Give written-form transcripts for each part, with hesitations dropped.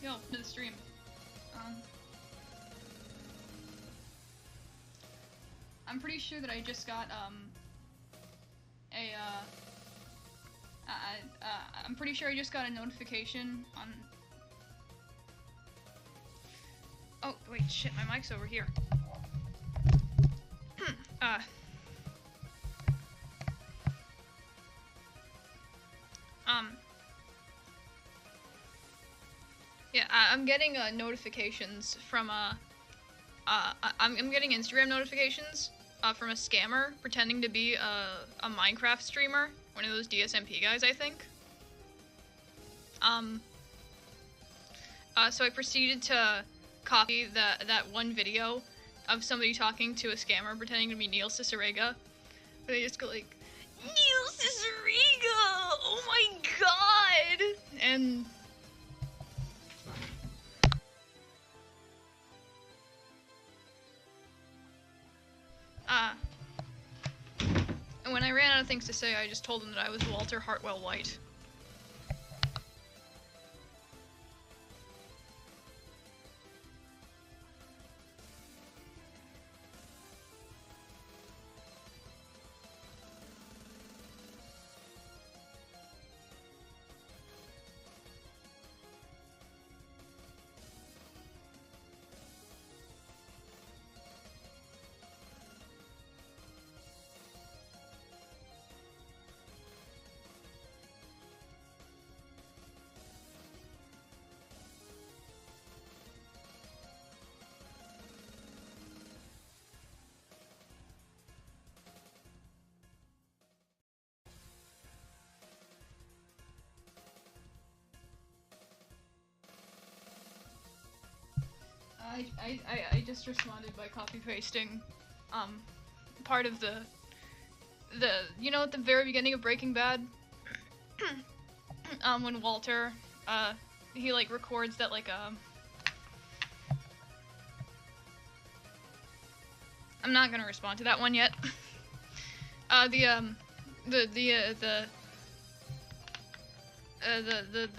Yo, to the stream. I'm pretty sure that I just got, I'm pretty sure I just got a notification on... Oh, wait, shit, my mic's over here. Yeah, I'm getting, notifications from, I'm getting Instagram notifications, from a scammer pretending to be, a Minecraft streamer. One of those DSMP guys, I think. So I proceeded to copy that one video of somebody talking to a scammer pretending to be Neil Cicerega. But they just go like, Neil Cicerega! Oh my god! And... and when I ran out of things to say, I just told them that I was Walter Hartwell White. I just responded by copy-pasting, part of the, you know, at the very beginning of Breaking Bad, when Walter, he, like, records that, like, I'm not gonna respond to that one yet. The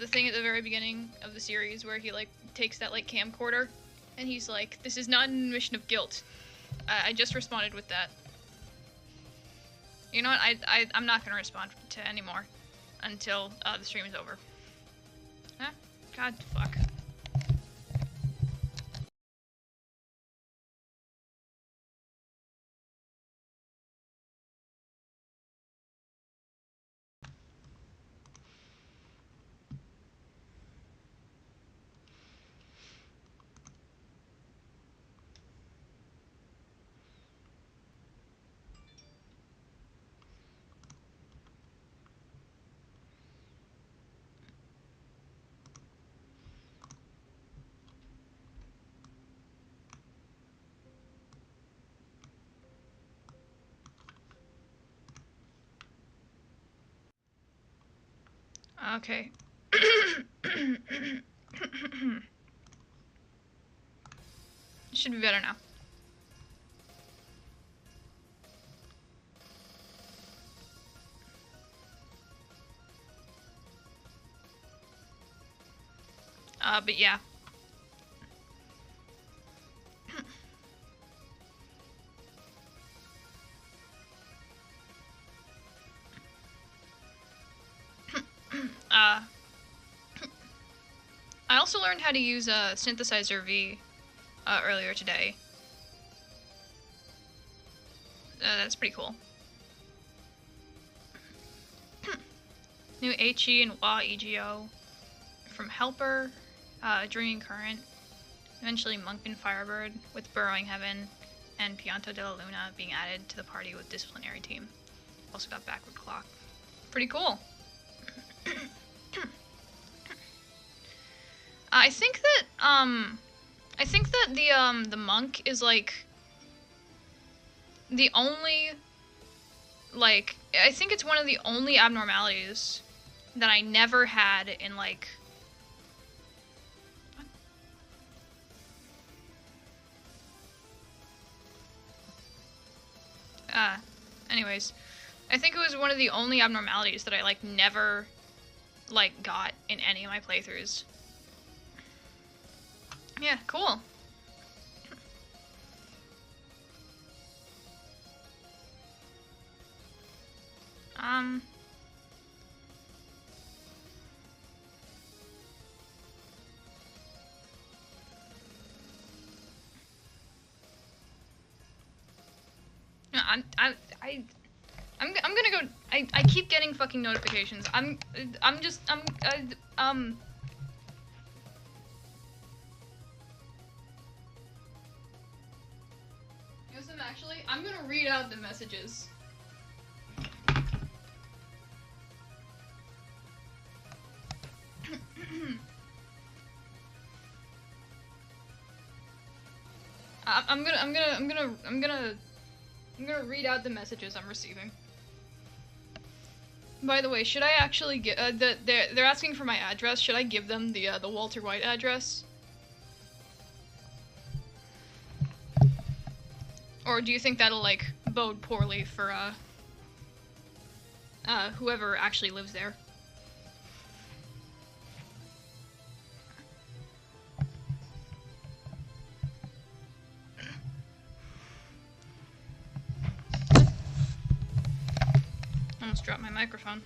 thing at the very beginning of the series where he, like, takes that, like, camcorder, and he's like, this is not an admission of guilt. I just responded with that. You know what, I'm not gonna respond to any more until, the stream is over. Huh? God, fuck. Okay. Should be better now. But yeah. I also learned how to use Synthesizer V earlier today. That's pretty cool. New HE and WA EGO from Helper, Dreaming Current, eventually Monkman Firebird with Burrowing Heaven, and Pianto della Luna being added to the party with Disciplinary Team. Also got Backward Clock. Pretty cool. I think that the monk is like the only, like, I think it's one of the only abnormalities that I never had in, like, anyways, I think it was one of the only abnormalities that I, like, never, like, got in any of my playthroughs. Yeah, cool. I'm gonna go. I keep getting fucking notifications. I'm just Yosem, actually, I'm gonna read out the messages. I'm gonna read out the messages I'm receiving. By the way, should I actually get they're asking for my address? Should I give them the Walter White address? Or do you think that'll like bode poorly for whoever actually lives there? Almost dropped my microphone.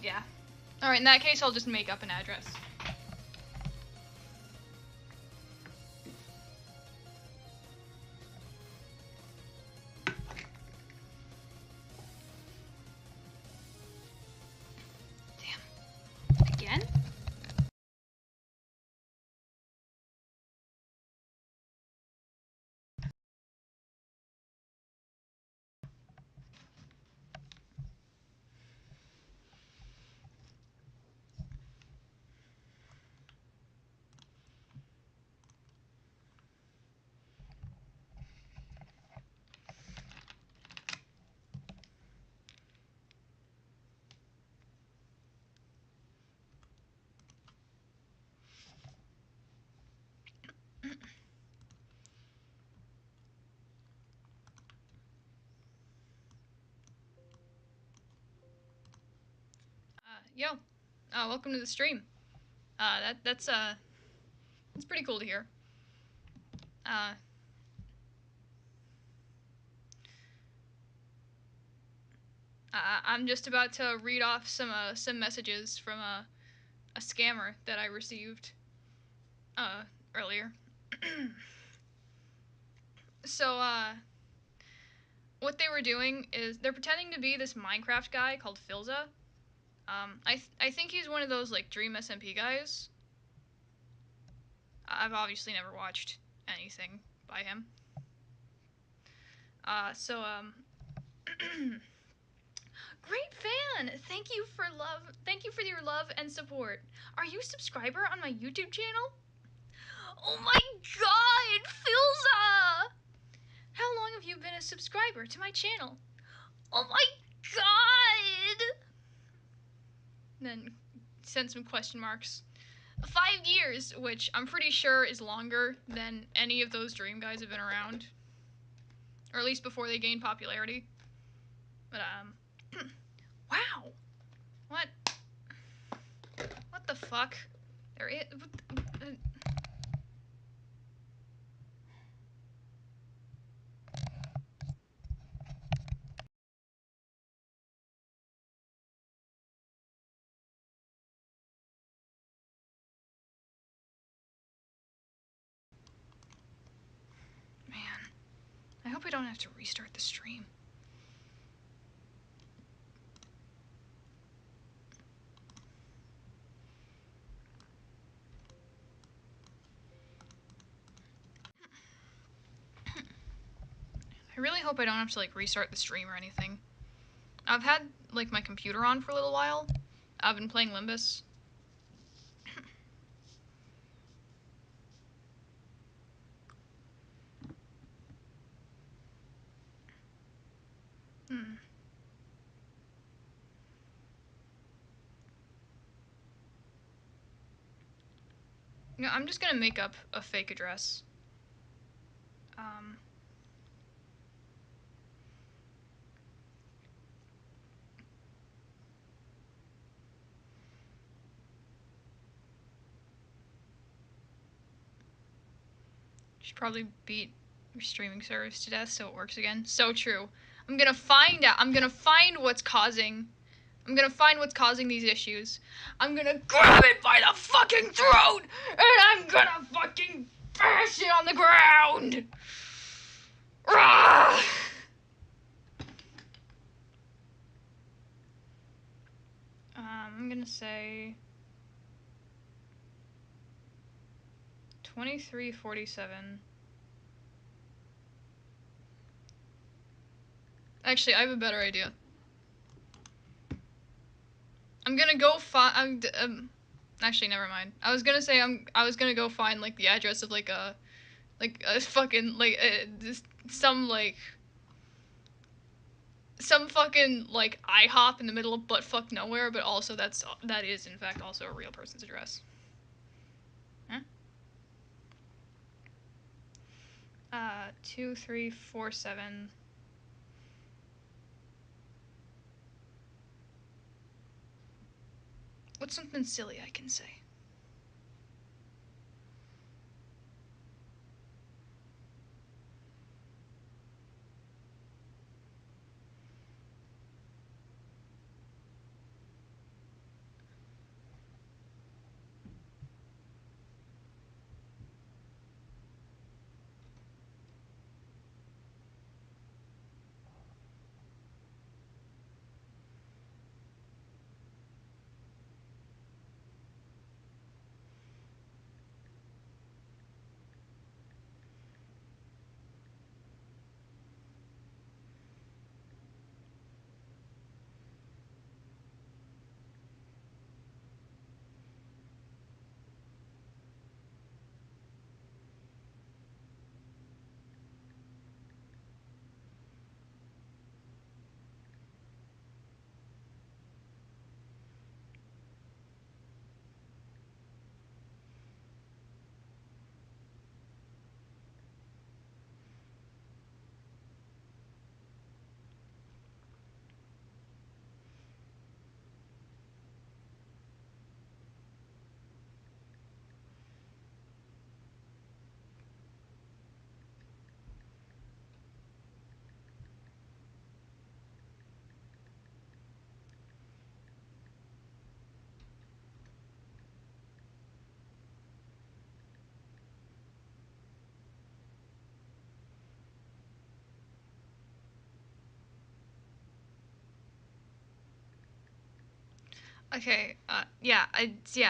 Yeah. Alright, in that case, I'll just make up an address. Damn. Again? Yo. Welcome to the stream. That's pretty cool to hear. I'm just about to read off some messages from a scammer that I received earlier. So what they were doing is they're pretending to be this Minecraft guy called Filza. I think he's one of those like Dream SMP guys. I've obviously never watched anything by him. Great fan! Thank you for your love and support. Are you a subscriber on my YouTube channel? Oh my god, Filza! How long have you been a subscriber to my channel? Oh my god! Then send some question marks. 5 years, which I'm pretty sure is longer than any of those Dream guys have been around. Or at least before they gained popularity. But, wow! What? What the fuck? There is... Man. I hope I don't have to restart the stream. I really hope I don't have to, like, restart the stream or anything. I've had, like, my computer on for a little while. I've been playing Limbus. You know, I'm just gonna make up a fake address. Um, should probably beat your streaming service to death so it works again. So true. I'm gonna find out. I'm gonna find what's causing these issues. I'm gonna grab it by the fucking throat and I'm gonna fucking bash it on the ground. Rah! I'm gonna say 2347. Actually, I have a better idea. I'm gonna go find. Actually, never mind. I was gonna say I was gonna go find like the address of like a fucking like some fucking like IHOP in the middle of buttfuck nowhere, but also that is in fact also a real person's address. Huh? 2347. What's something silly I can say? Okay,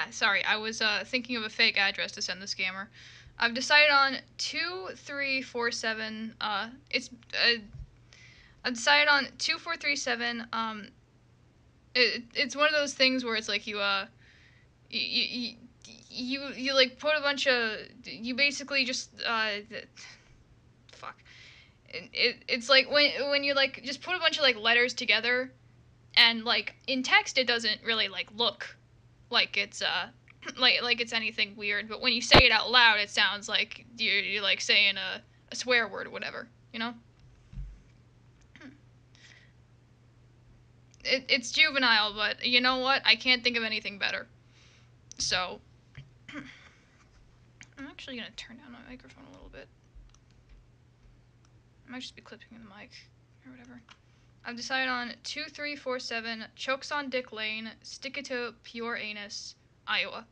sorry. I was thinking of a fake address to send the scammer. I've decided on 2347. I've decided on 2437. It's one of those things where it's like you you like put a bunch of, you basically just fuck. It's like when you like just put a bunch of like letters together, and like in text it doesn't really like look like it's like it's anything weird, but when you say it out loud it sounds like you're like saying a swear word or whatever, you know. It's juvenile, but you know what, I can't think of anything better, so I'm actually gonna turn down my microphone a little bit. I might just be clipping in the mic or whatever. I've decided on 2347 Chokes on Dick Lane, Stick It to Pure Anus, Iowa.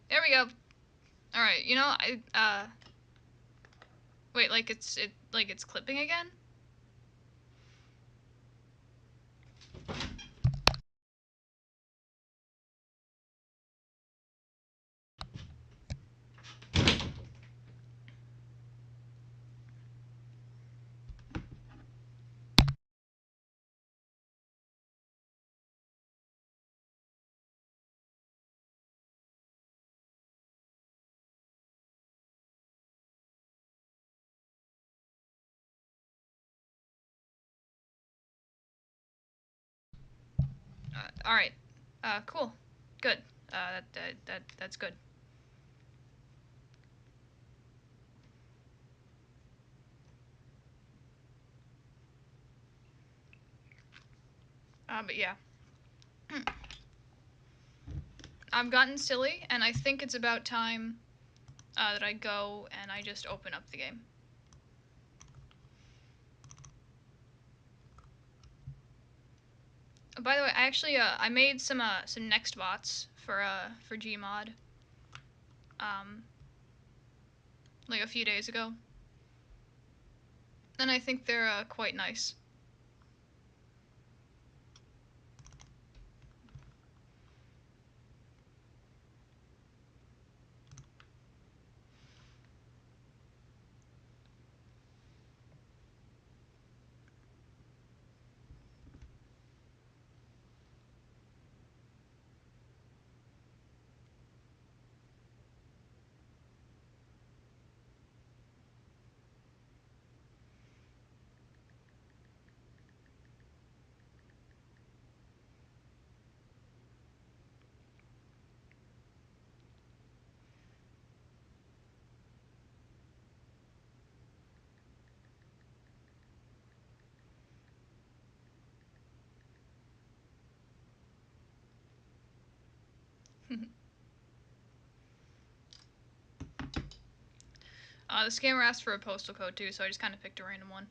There we go. All right, you know, wait, like it's clipping again? All right. Cool. Good. That's good. But yeah. I've gotten silly, and I think it's about time that I go and I just open up the game. By the way, I actually I made some next bots for Gmod. Like a few days ago. And I think they're quite nice. The scammer asked for a postal code too, so I just kind of picked a random one.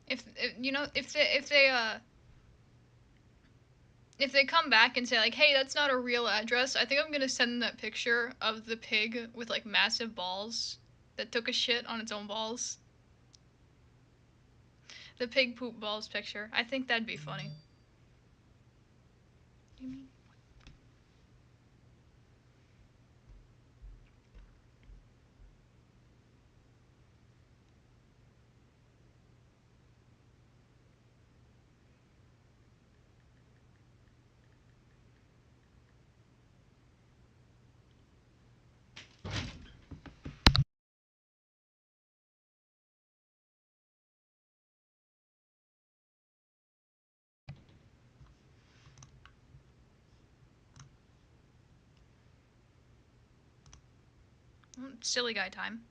If you know, if they come back and say like, hey, that's not a real address, I think I'm gonna send them that picture of the pig with like massive balls that took a shit on its own balls. The pig poop balls picture. I think that'd be funny. Silly guy time.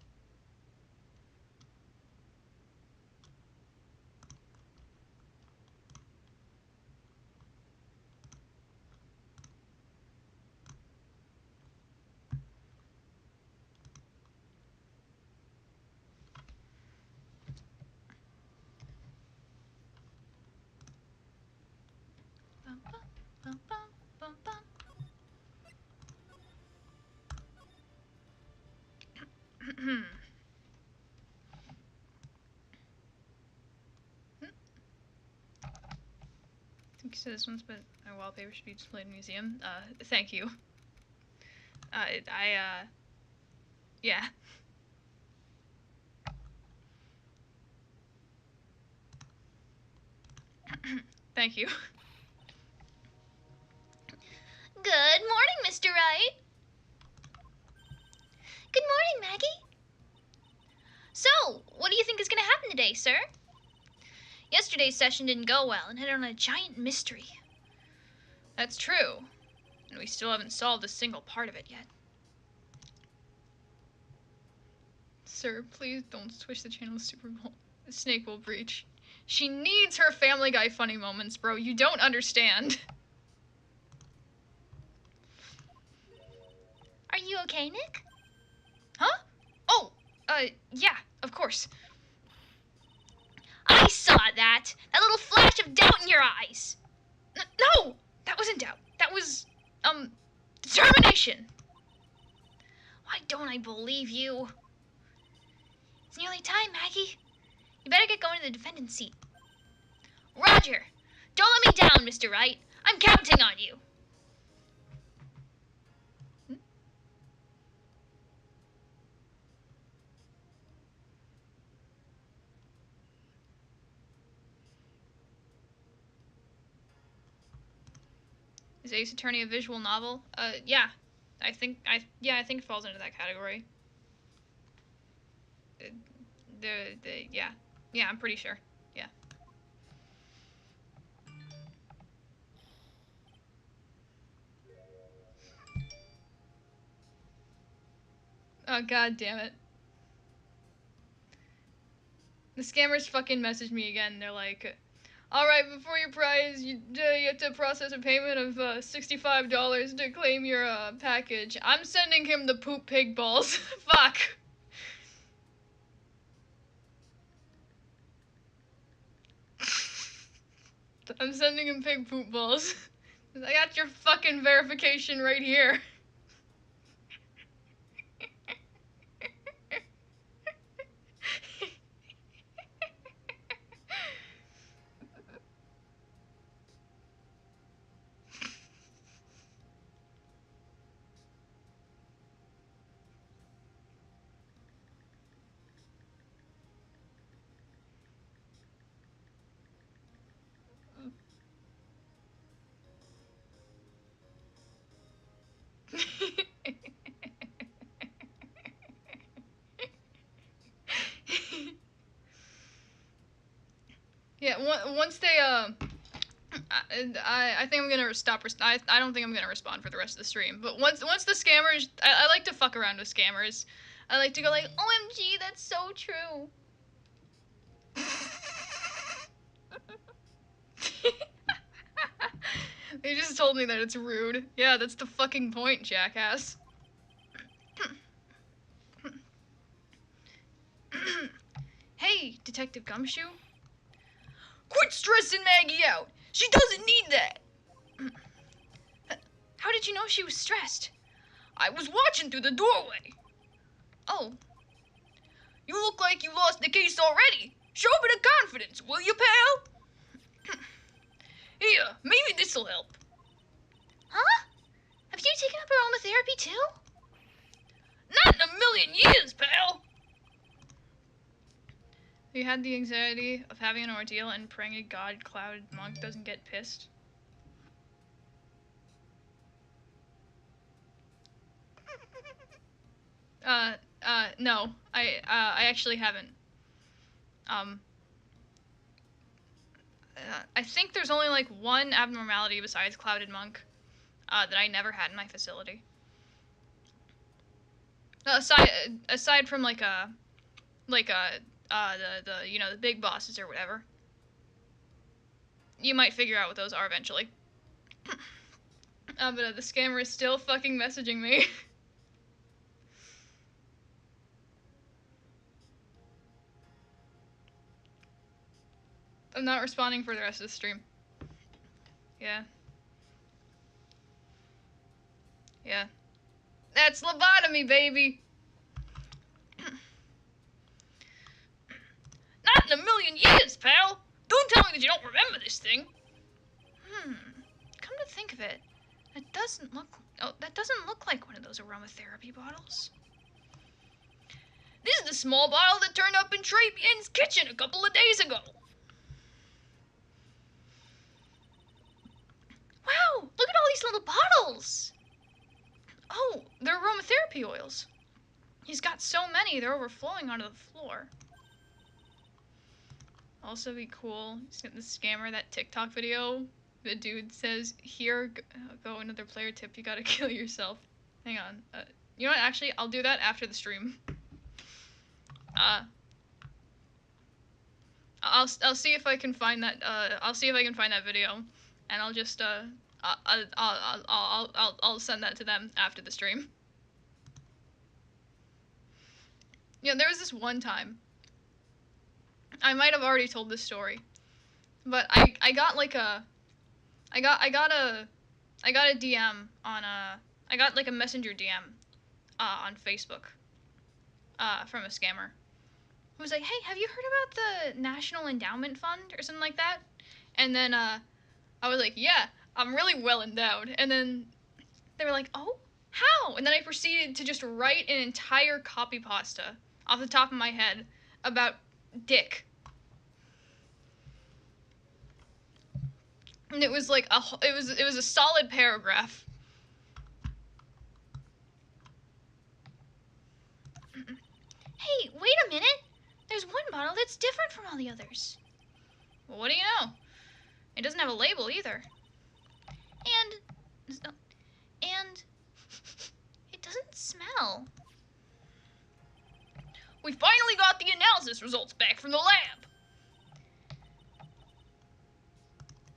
Bum, bum, bum, bum, bum, bum. I think you said this once, but my wallpaper should be displayed in a museum. Thank you. Yeah. Thank you. Good morning, Mr. Wright. Good morning, Maggie. So, what do you think is going to happen today, sir? Yesterday's session didn't go well and hit on a giant mystery. That's true. And we still haven't solved a single part of it yet. Sir, please don't switch the channel to Super Bowl. Snake will breach. She needs her Family Guy funny moments, bro. You don't understand. Are you okay, Nick? Huh? Oh, yeah, of course. I saw that! That little flash of doubt in your eyes! No! That wasn't doubt. That was, determination. Why don't I believe you? It's nearly time, Maggie. You better get going to the defendant's seat. Roger. Don't let me down, Mr. Wright. I'm counting on you. Is Ace Attorney a visual novel? Yeah. I think it falls into that category. Yeah. Yeah, I'm pretty sure. Yeah. Oh, god damn it. The scammers fucking messaged me again. They're like, alright, before your prize, you have to process a payment of $65 to claim your package. I'm sending him the poop pig balls. Fuck. I'm sending him pig poop balls. I got your fucking verification right here. Yeah, once they I think I'm gonna stop. I don't think I'm gonna respond for the rest of the stream. But once the scammers, I like to fuck around with scammers. I like to go like, OMG, that's so true. They just told me that it's rude. Yeah, that's the fucking point, jackass. Hey, Detective Gumshoe. Quit stressing Maggie out. She doesn't need that. How did you know she was stressed? I was watching through the doorway. Oh. You look like you lost the case already. Show a bit of confidence, will you, pal? Here, maybe this'll help. Huh? Have you taken up aromatherapy too? Not in a million years, pal. You had the anxiety of having an ordeal and praying a god-clouded monk doesn't get pissed. No. I actually haven't. I think there's only like one abnormality besides clouded monk, that I never had in my facility. Aside from like the big bosses or whatever. You might figure out what those are eventually. But the scammer is still fucking messaging me. I'm not responding for the rest of the stream. Yeah. Yeah. That's lobotomy, baby! Not in a million years, pal! Don't tell me that you don't remember this thing! Come to think of it, that doesn't look like one of those aromatherapy bottles. This is the small bottle that turned up in Trey Bien's kitchen a couple of days ago. Wow, look at all these little bottles! Oh, they're aromatherapy oils. He's got so many, they're overflowing onto the floor. Also be cool, just get the scammer, that TikTok video. The dude says, here, go another player tip, you gotta kill yourself. Hang on. You know what, actually, I'll do that after the stream. I'll see if I can find that, I'll see if I can find that video. And I'll just, I'll send that to them after the stream. Yeah, there was this one time. I might have already told this story. But I got like a... I got a DM on I got like a messenger DM on Facebook from a scammer who was like, hey, have you heard about the National Endowment Fund or something like that? And then I was like, yeah, I'm really well endowed. And then they were like, oh, how? And then I proceeded to just write an entire copy pasta off the top of my head about Dick. And it was like it was a solid paragraph. Hey, wait a minute. There's one bottle that's different from all the others. Well, what do you know? It doesn't have a label either. And it doesn't smell. We finally got the analysis results back from the lab.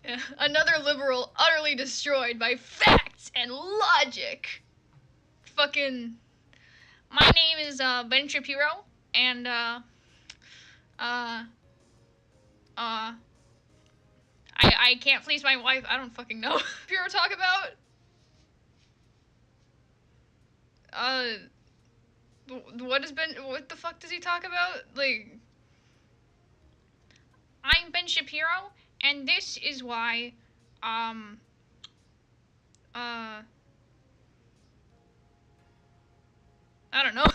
Yeah, another liberal utterly destroyed by facts and logic. Fucking. My name is Ben Shapiro, and I can't please my wife. I don't fucking know. Shapiro talk about what the fuck does he talk about? Like, I'm Ben Shapiro, and this is why I don't know.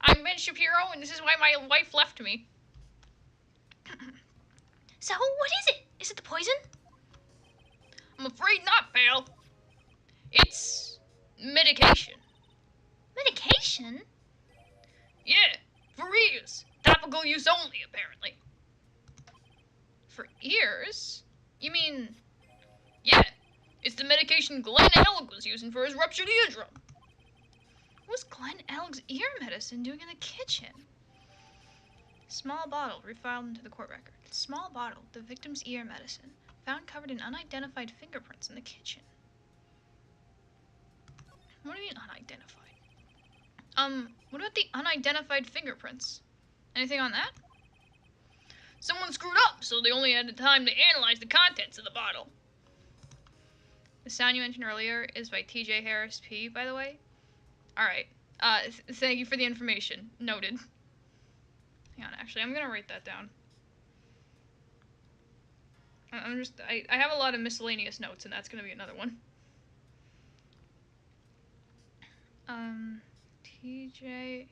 I'm Ben Shapiro, and this is why my wife left me. So, what is it? Is it the poison? I'm afraid not, pal. It's medication. Medication? Yeah, for ears. Topical use only, apparently. For ears? You mean... Yeah, it's the medication Glenn Elg was using for his ruptured eardrum. What's Glenn Elg's ear medicine doing in the kitchen? Small bottle refiled into the court record. Small bottle, the victim's ear medicine, found covered in unidentified fingerprints in the kitchen. What do you mean unidentified? What about the unidentified fingerprints? Anything on that? Someone screwed up, so they only had the time to analyze the contents of the bottle. The sound you mentioned earlier is by T.J. Harris P., by the way. Alright. Thank you for the information. Noted. Hang on, actually, I'm gonna write that down. I have a lot of miscellaneous notes, and that's gonna be another one. T.J.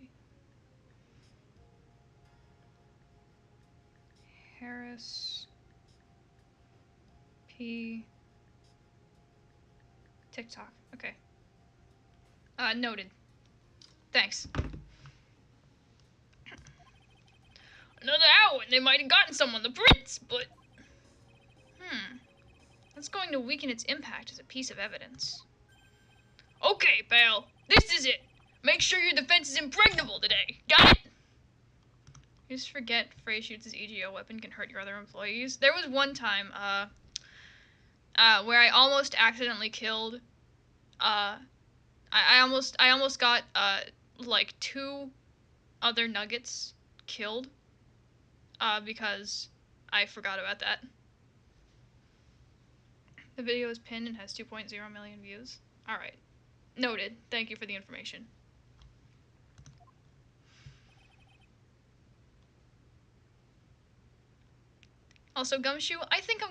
Harris P. TikTok. Okay. Noted. Thanks. Another hour and they might have gotten someone the prints, but... That's going to weaken its impact as a piece of evidence. Okay, pal. This is it. Make sure your defense is impregnable today. Got it? You just forget Frey shoots his EGO weapon can hurt your other employees. There was one time, where I almost accidentally killed, I almost got, like 2 other nuggets killed, because I forgot about that. The video is pinned and has 2.0 million views. Alright. Noted. Thank you for the information. Also, Gumshoe, I think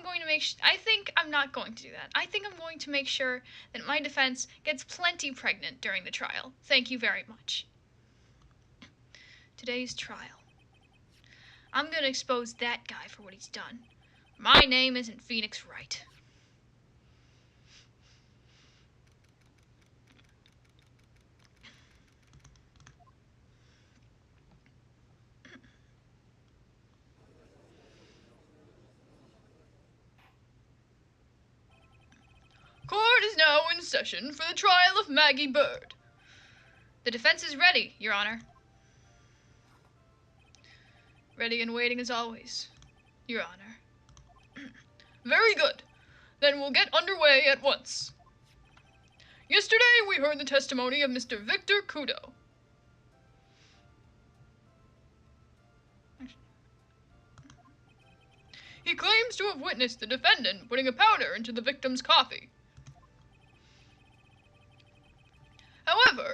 I'm not going to do that. I think I'm going to make sure that my defense gets plenty pregnant during the trial. Thank you very much. Today's trial. I'm gonna expose that guy for what he's done. My name isn't Phoenix Wright. Court is now in session for the trial of Maggie Bird. The defense is ready, Your Honor. Ready and waiting as always, Your Honor. Very good. Then we'll get underway at once. Yesterday we heard the testimony of Mr. Victor Kudo. He claims to have witnessed the defendant putting a powder into the victim's coffee. However,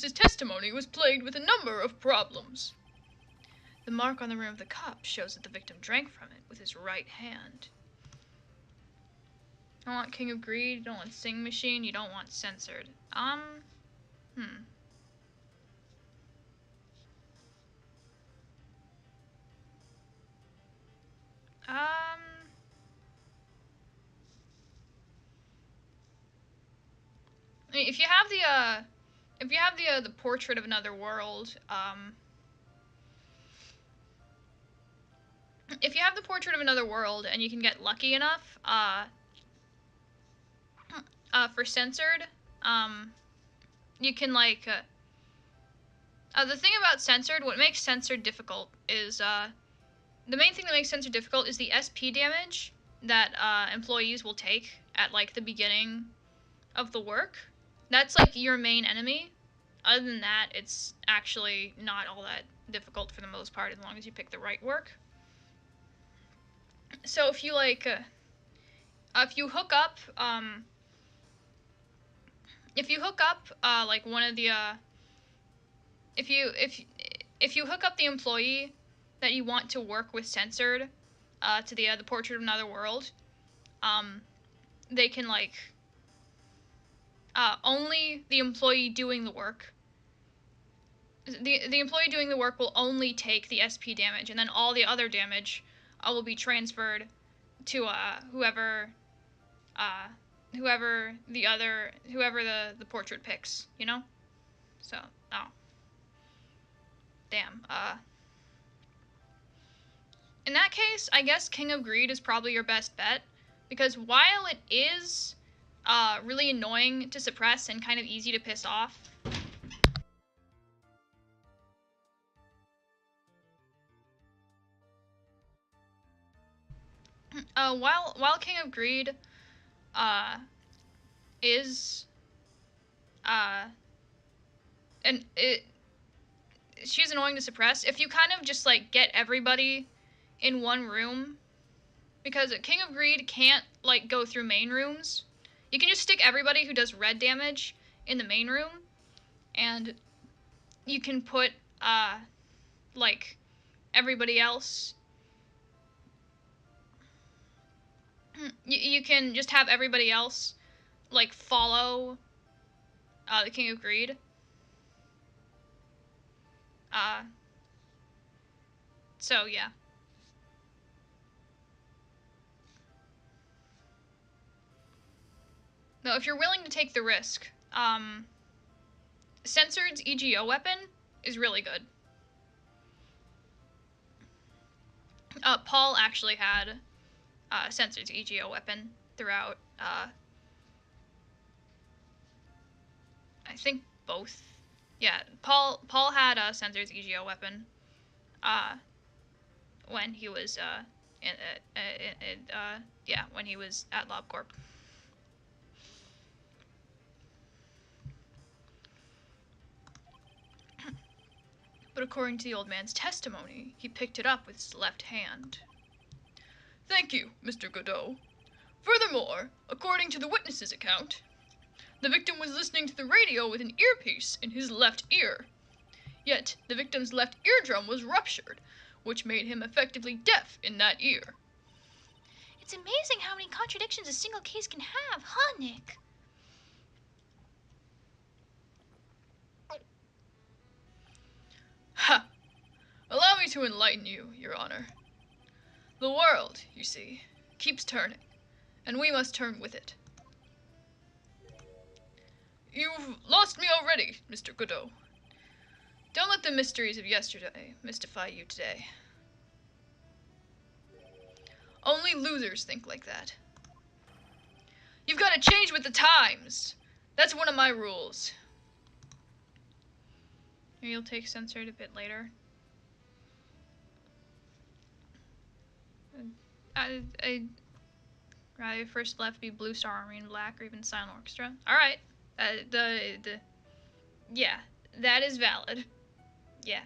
witness's testimony was plagued with a number of problems. The mark on the rim of the cup shows that the victim drank from it with his right hand. You don't want King of Greed, you don't want Sing Machine, you don't want Censored. I mean, if you have the Portrait of Another World, if you have the Portrait of Another World and you can get lucky enough, for Censored, you can like, the thing about Censored, what makes Censored difficult is, the main thing that makes Censored difficult is the SP damage that, employees will take at, like, the beginning of the work. That's, like, your main enemy. Other than that, it's actually not all that difficult for the most part, as long as you pick the right work. So if you, like, if you hook up, like, one of the, if you hook up the employee that you want to work with Censored, to the Portrait of Another World, they can, like, only the employee doing the work, the employee doing the work will only take the SP damage, and then all the other damage will be transferred to, whoever the portrait picks, you know? So, oh. Damn, in that case, I guess King of Greed is probably your best bet, because while it is, really annoying to suppress and kind of easy to piss off, while King of Greed, is, and she's annoying to suppress, if you kind of just, like, get everybody in one room, because King of Greed can't, like, go through main rooms. You can just stick everybody who does red damage in the main room, and you can put, like, everybody else. You can just have everybody else, like, follow, the King of Greed. So, yeah. No, if you're willing to take the risk, Censored's EGO weapon is really good. Paul actually had, Censored's EGO weapon throughout, I think both. Yeah, Paul had, Censored's EGO weapon, when he was, when he was at LobCorp. But according to the old man's testimony, he picked it up with his left hand. Thank you, Mr. Godot. Furthermore, according to the witness's account, the victim was listening to the radio with an earpiece in his left ear. Yet, the victim's left eardrum was ruptured, which made him effectively deaf in that ear. It's amazing how many contradictions a single case can have, huh, Nick? Ha! Allow me to enlighten you, Your Honor. The world, you see, keeps turning, and we must turn with it. You've lost me already, Mr. Godot. Don't let the mysteries of yesterday mystify you today. Only losers think like that. You've got to change with the times. That's one of my rules. You'll take Censored a bit later. I'd rather first left be Blue Star Army in black or even Silent Orchestra. Alright. Yeah, that is valid. Yeah.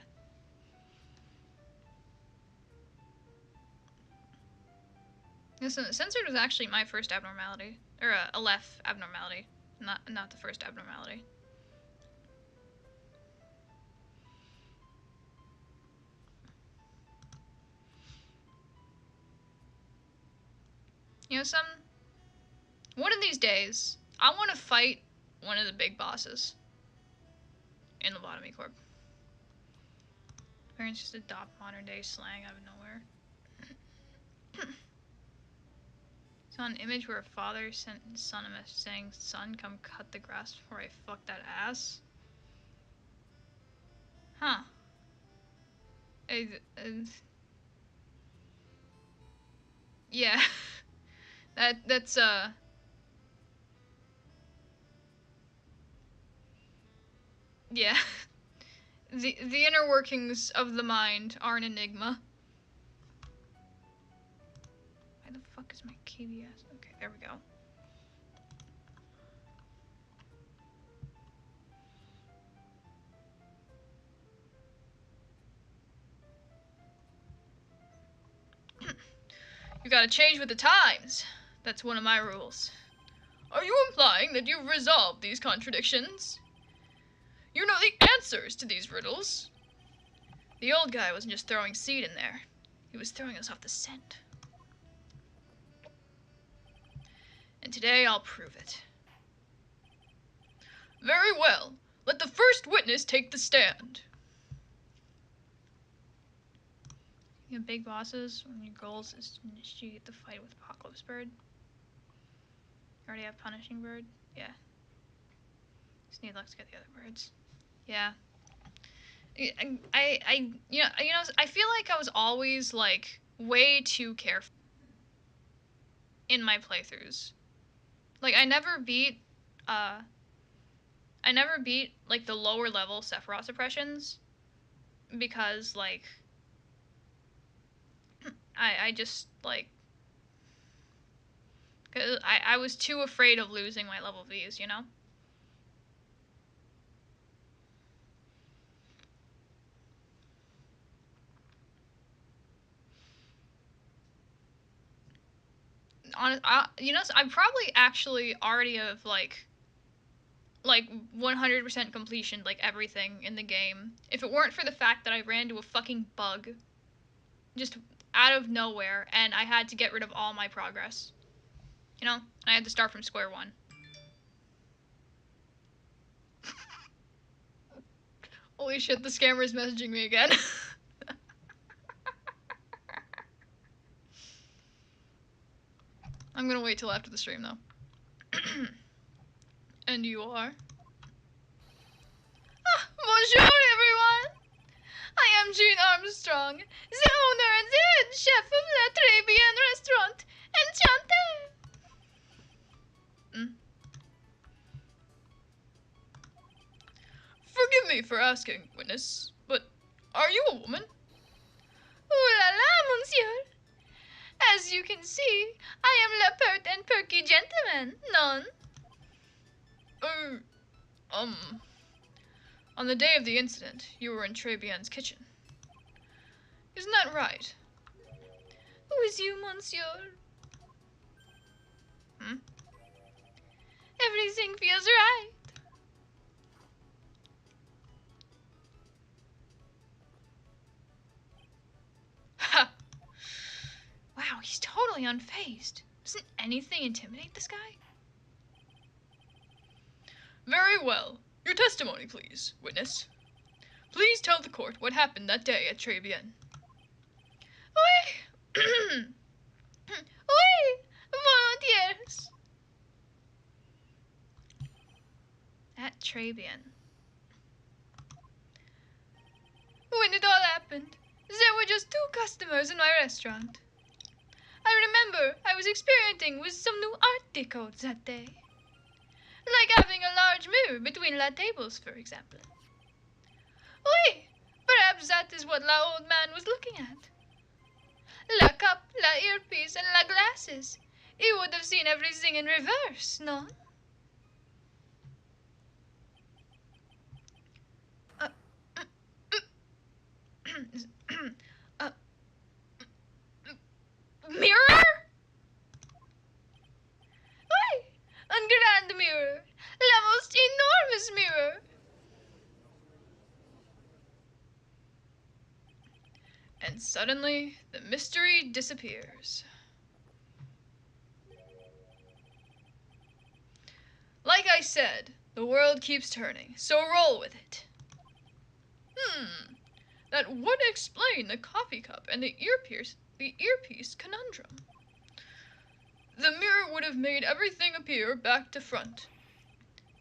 Listen, Censored was actually my first abnormality. Or a Aleph abnormality. Not the first abnormality. You know, one of these days, I want to fight one of the big bosses in Lobotomy Corp. Parents just adopt modern day slang out of nowhere. Saw an image where a father sent his son a message saying, "Son, come cut the grass before I fuck that ass." Huh. Yeah. That's yeah. The inner workings of the mind are an enigma. Why the fuck is my KBS? Okay, there we go. You gotta change with the times. That's one of my rules. Are you implying that you've resolved these contradictions? You know the answers to these riddles. The old guy wasn't just throwing seed in there. He was throwing us off the scent. And today I'll prove it. Very well. Let the first witness take the stand. You have big bosses when your goals is to initiate the fight with Apocalypse Bird. You already have Punishing Bird? Yeah. Just need luck to get the other birds. Yeah. I feel like I was always like way too careful in my playthroughs. Like I never beat like the lower level Sephiroth suppressions because like I just like, cause I was too afraid of losing my level Vs, you know? I probably actually already have like 100% completion like everything in the game if it weren't for the fact that I ran into a fucking bug just out of nowhere and I had to get rid of all my progress. You know, I had to start from square one. Holy shit, the scammer is messaging me again. I'm gonna wait till after the stream though. And you are? Ah, bonjour everyone! I am Jean Armstrong, the owner and the head chef of La Très Bien Restaurant. Enchanté! Forgive me for asking, witness, but are you a woman? Ooh la la, monsieur! As you can see, I am le pert and perky gentleman, non? On the day of the incident, you were in Très Bien's kitchen. Isn't that right? Who is you, monsieur? Everything feels right. Ha! Wow, he's totally unfazed. Doesn't anything intimidate this guy? Very well. Your testimony, please, witness. Please tell the court what happened that day at Très Bien. Oui! Oui! Volunteers! At Très Bien. When it all happened, there were just 2 customers in my restaurant. I remember I was experimenting with some new art decos that day. Like having a large mirror between la tables, for example. Oui, perhaps that is what la old man was looking at. La cup, la earpiece, and la glasses. He would have seen everything in reverse, no? Mirror? Oui, un grand mirror. La most enormous mirror. And suddenly, the mystery disappears. said, the world keeps turning, so roll with it. That would explain the coffee cup and the earpiece conundrum. The mirror would have made everything appear back to front.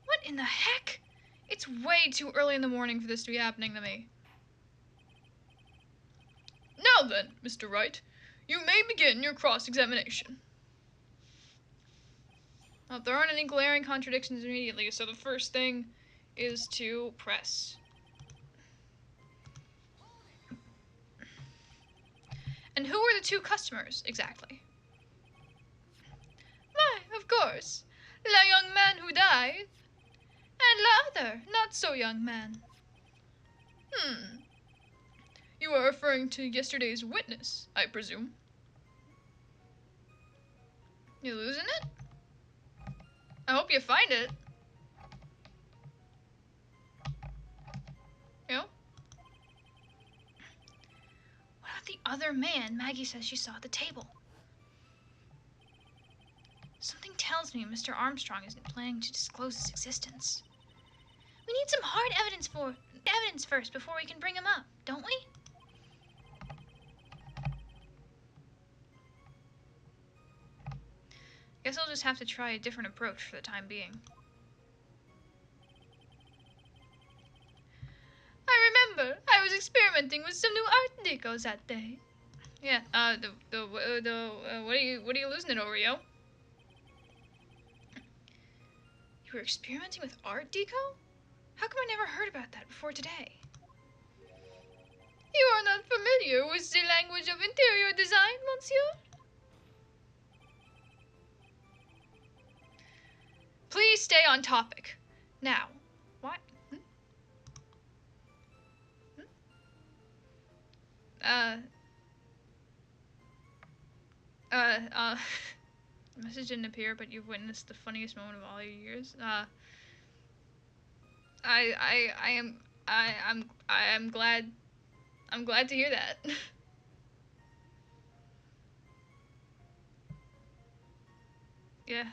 What in the heck? It's way too early in the morning for this to be happening to me. Now then, Mr. Wright, you may begin your cross-examination. Well, there aren't any glaring contradictions immediately, so the first thing is to press. And who were the two customers, exactly? Why, of course, the young man who died, and the other, not-so-young man. You are referring to yesterday's witness, I presume. You losing it? I hope you find it. You know? What about the other man Maggie says she saw at the table? Something tells me Mr. Armstrong isn't planning to disclose his existence. We need some hard evidence first before we can bring him up, don't we? Guess I'll just have to try a different approach for the time being. I remember I was experimenting with some new art decos that day. Yeah, what are you losing it over, yo? You were experimenting with art deco? How come I never heard about that before today? You are not familiar with the language of interior design, monsieur? Please stay on topic. Now, what? The message didn't appear, but you've witnessed the funniest moment of all your years. I'm glad to hear that. Yeah.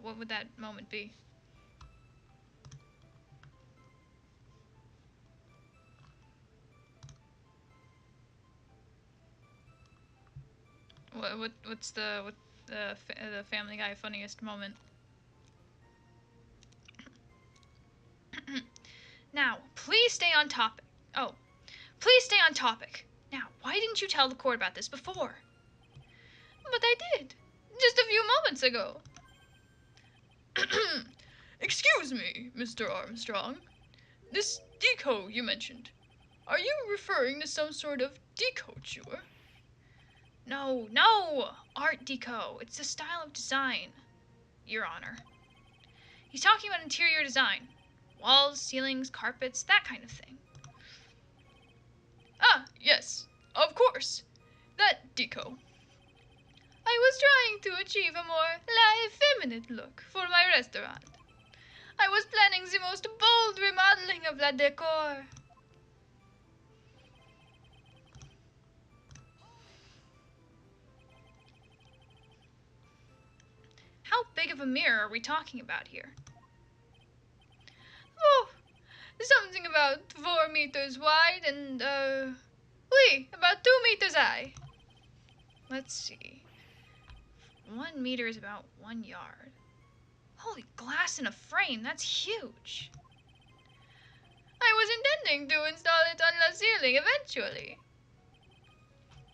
What would that moment be? What's the Family Guy funniest moment? Now, please stay on topic. Oh, please stay on topic. Now, why didn't you tell the court about this before? But I did, just a few moments ago. Excuse me, Mr. Armstrong. This deco you mentioned, are you referring to some sort of decouture? No, art deco. It's a style of design, Your Honor. He's talking about interior design. Walls, ceilings, carpets, that kind of thing. Ah, yes, of course. That deco. I was trying to achieve a more effeminate look for my restaurant. I was planning the most bold remodeling of la decor. How big of a mirror are we talking about here? Oh, something about 4 meters wide and, about 2 meters high. Let's see. 1 meter is about 1 yard. Holy glass in a frame, that's huge. I was intending to install it on the ceiling eventually.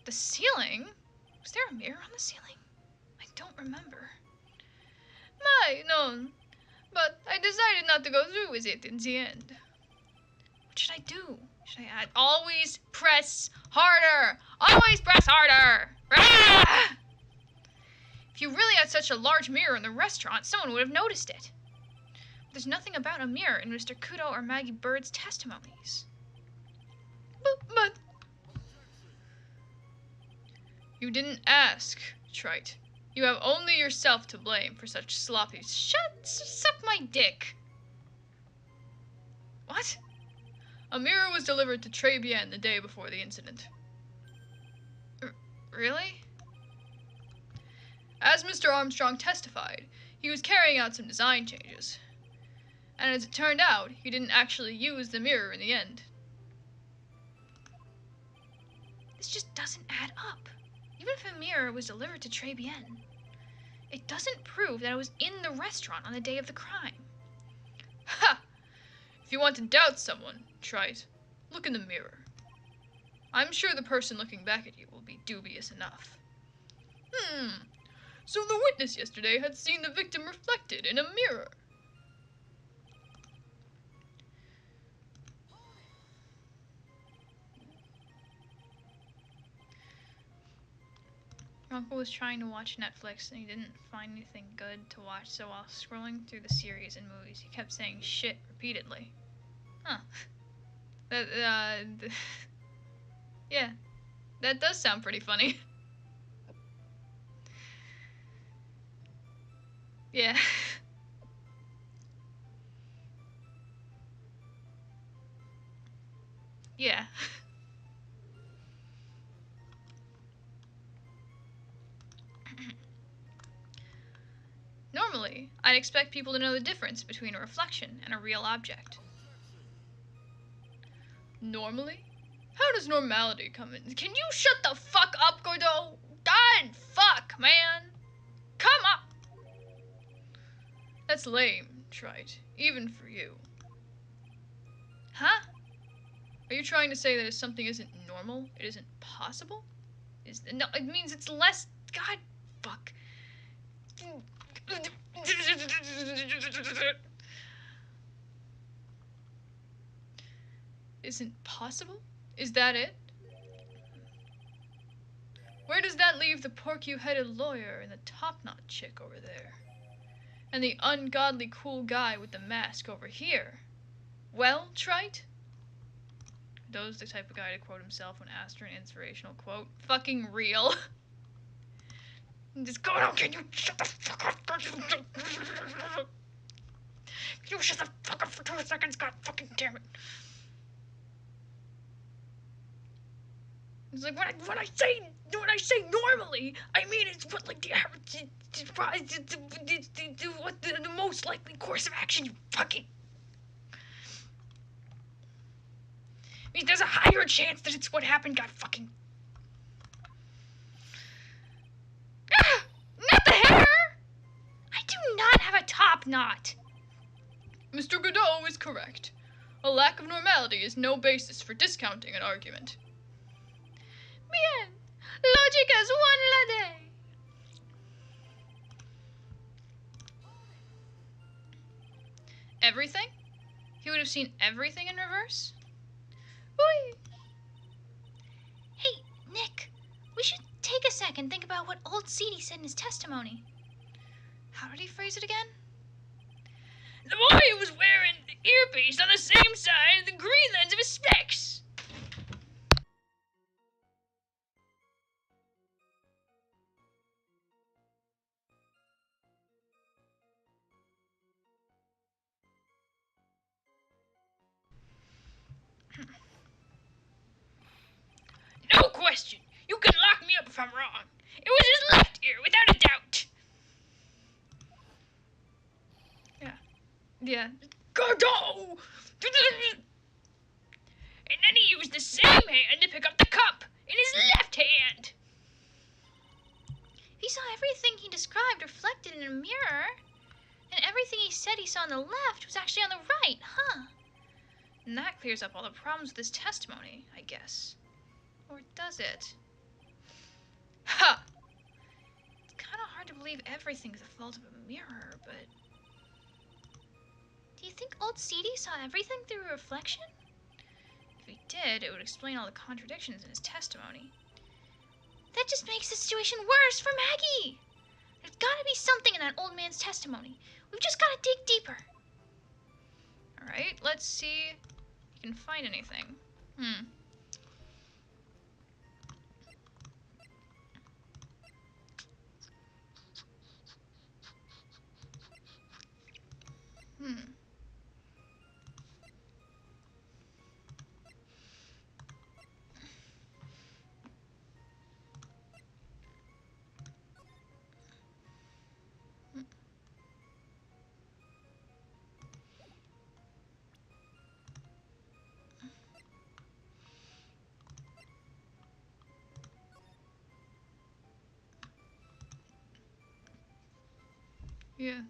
The ceiling? Was there a mirror on the ceiling? I don't remember. No. But I decided not to go through with it in the end. What should I do? Should I add? Always press harder! Always press harder! Ah! If you really had such a large mirror in the restaurant, someone would have noticed it. But there's nothing about a mirror in Mr. Kudo or Maggie Bird's testimonies. But... You didn't ask, Trite. You have only yourself to blame for such sloppy... Suck my dick. What? A mirror was delivered to Trey Bien the day before the incident. Really? As Mr. Armstrong testified, he was carrying out some design changes. And as it turned out, he didn't actually use the mirror in the end. This just doesn't add up. Even if a mirror was delivered to Trey Bien, it doesn't prove that it was in the restaurant on the day of the crime. Ha! If you want to doubt someone, Trite, look in the mirror. I'm sure the person looking back at you will be dubious enough. So the witness yesterday had seen the victim reflected in a mirror. My uncle was trying to watch Netflix and he didn't find anything good to watch, so while scrolling through the series and movies, he kept saying shit repeatedly. Huh. Yeah, that does sound pretty funny. Yeah. Yeah. Normally, I'd expect people to know the difference between a reflection and a real object. Normally? How does normality come in? Can you shut the fuck up, Godot? God, fuck, man. Come up. That's lame, Trite. Even for you. Huh? Are you trying to say that if something isn't normal, it isn't possible? No, it means it's less. God, fuck. Isn't possible? Is that it? Where does that leave the porky-headed lawyer and the top-knot chick over there? And the ungodly cool guy with the mask over here? Well, Trite? Doe's the type of guy to quote himself when asked for an inspirational quote. Fucking real. Just go on, can you shut the fuck up? Can you shut the fuck up for 2 seconds? God fucking damn it. It's like when I say normally, I mean it's what like the average, what the most likely course of action. You fucking. I mean, there's a higher chance that it's what happened. God fucking. Ah, not the hair. I do not have a top knot. Mr. Godot is correct. A lack of normality is no basis for discounting an argument. Bien. Lógicas one la day. Everything? He would have seen everything in reverse? Oi. Hey, Nick. We should take a second and think about what old Seedy said in his testimony. How did he phrase it again? The boy was wearing the earpiece on the same side of the green lens of his specs. No question. You can lock me up if I'm wrong. It was his left ear, without a doubt. Yeah. Godot! And then he used the same hand to pick up the cup in his left hand. He saw everything he described reflected in a mirror, and everything he said he saw on the left was actually on the right, huh? And that clears up all the problems with his testimony, I guess. Or does it? Ha! It's kind of hard to believe everything's the fault of a mirror, but... Do you think old Seedy saw everything through a reflection? If he did, it would explain all the contradictions in his testimony. That just makes the situation worse for Maggie! There's gotta be something in that old man's testimony. We've just gotta dig deeper. Alright, let's see if we can find anything. Yeah.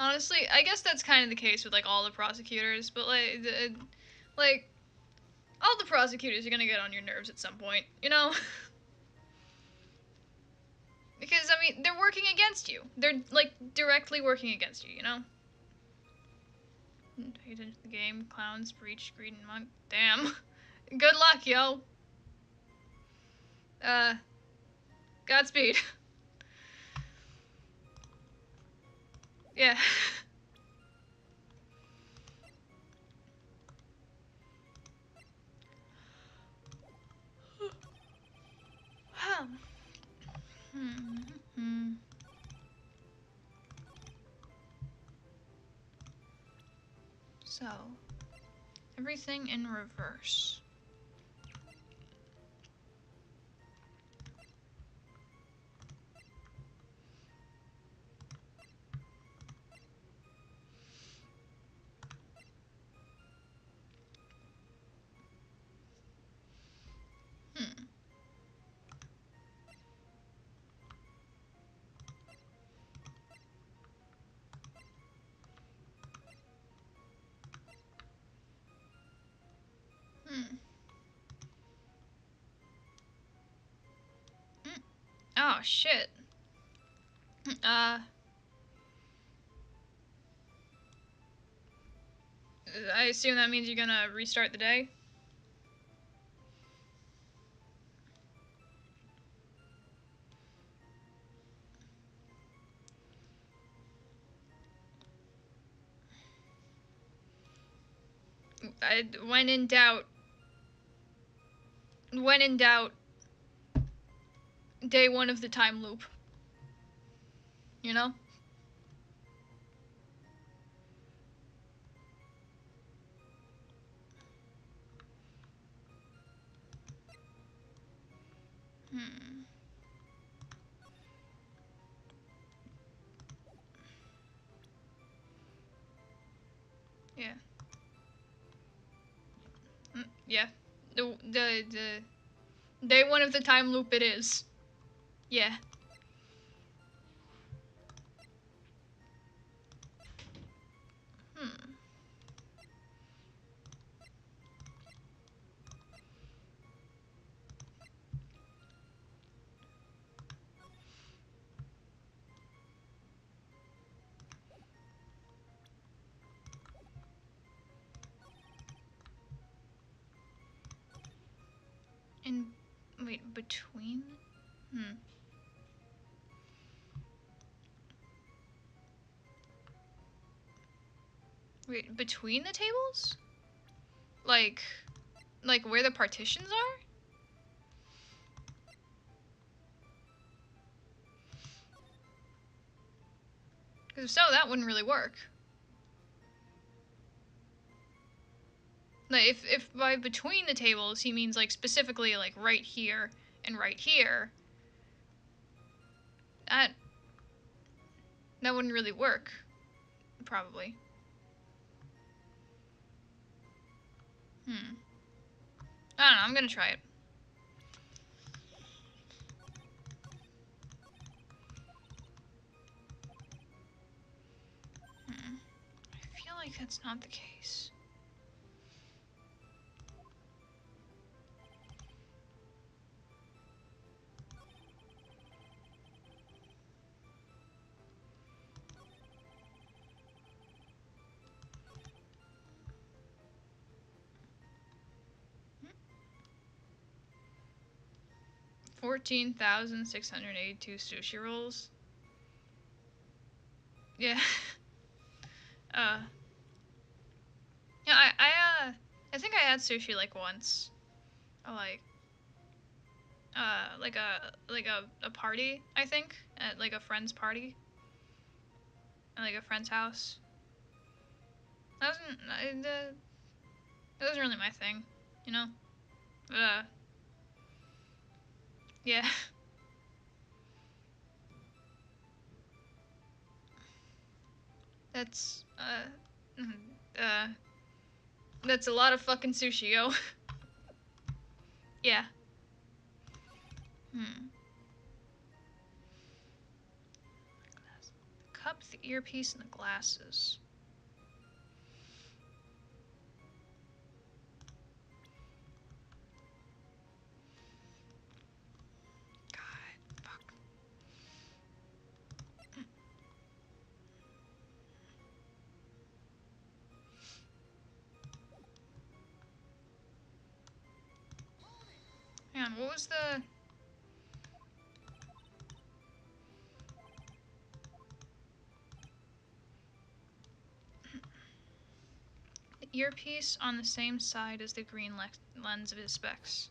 Honestly, I guess that's kind of the case with like all the prosecutors, but like all the prosecutors are gonna get on your nerves at some point, you know? Because I mean, they're working against you. They're like directly working against you, you know? Pay attention to the game, clowns, breach, greed, and monk. Damn. Good luck, yo. Godspeed. Yeah. Hmm. So, everything in reverse. Hmm. Hmm. Oh, shit. I assume that means you're gonna restart the day? When in doubt, day one of the time loop. You know? Hmm. Yeah. Yeah. The day one of the time loop it is. Yeah. Hmm. In wait, between? Hmm. Wait, between the tables? Like where the partitions are? Because if so, that wouldn't really work. Like if by between the tables he means like specifically like right here and right here, that wouldn't really work. Probably. Hmm. I don't know. I'm gonna try it. Hmm. I feel like that's not the case. Hmm. 14,682 sushi rolls. Yeah. uh. Yeah. I think I had sushi like once. Like a party, I think, at like a friend's party, at like a friend's house. That wasn't really my thing, you know. But yeah, that's mm, uh, that's a lot of fucking sushi, yo. Yeah. Hmm. The cup, the earpiece, and the glasses. God, fuck. Hang on, what was the... The earpiece on the same side as the green lens of his specs.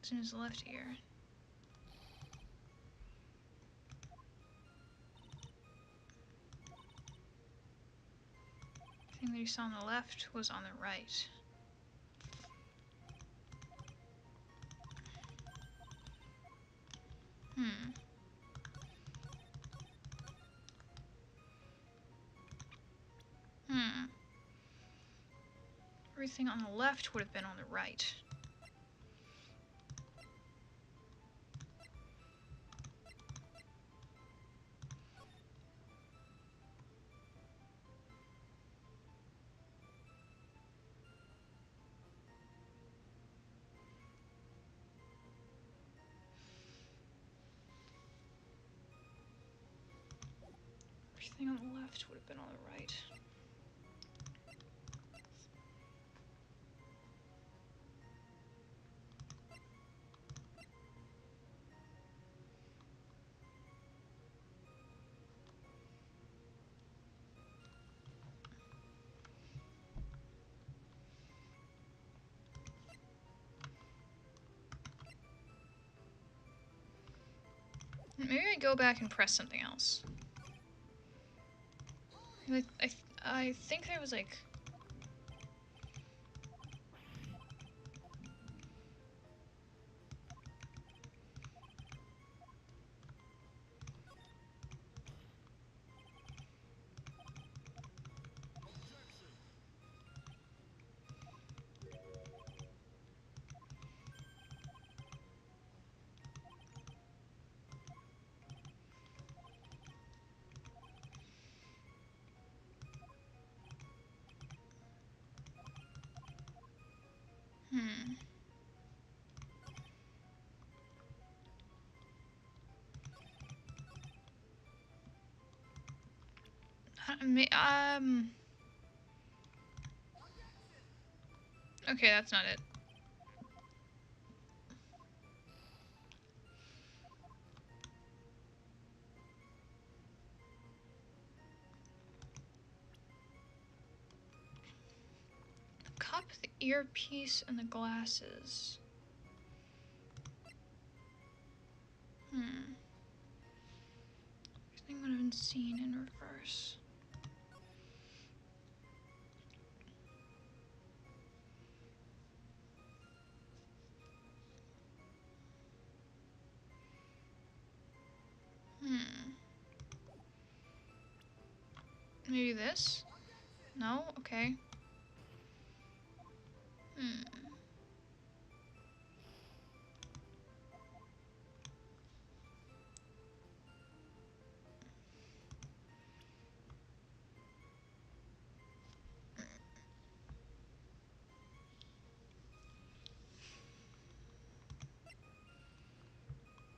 It's in his left ear. The thing that he saw on the left was on the right. Hmm. Hmm. Everything on the left would have been on the right. Everything on the left would have been on the right. Maybe I go back and press something else. I think there was like... Hmm. Okay, that's not it. The cup, the earpiece, and the glasses. Hmm. Everything would have been seen in reverse. Hmm. Maybe this? No? Okay. Hmm.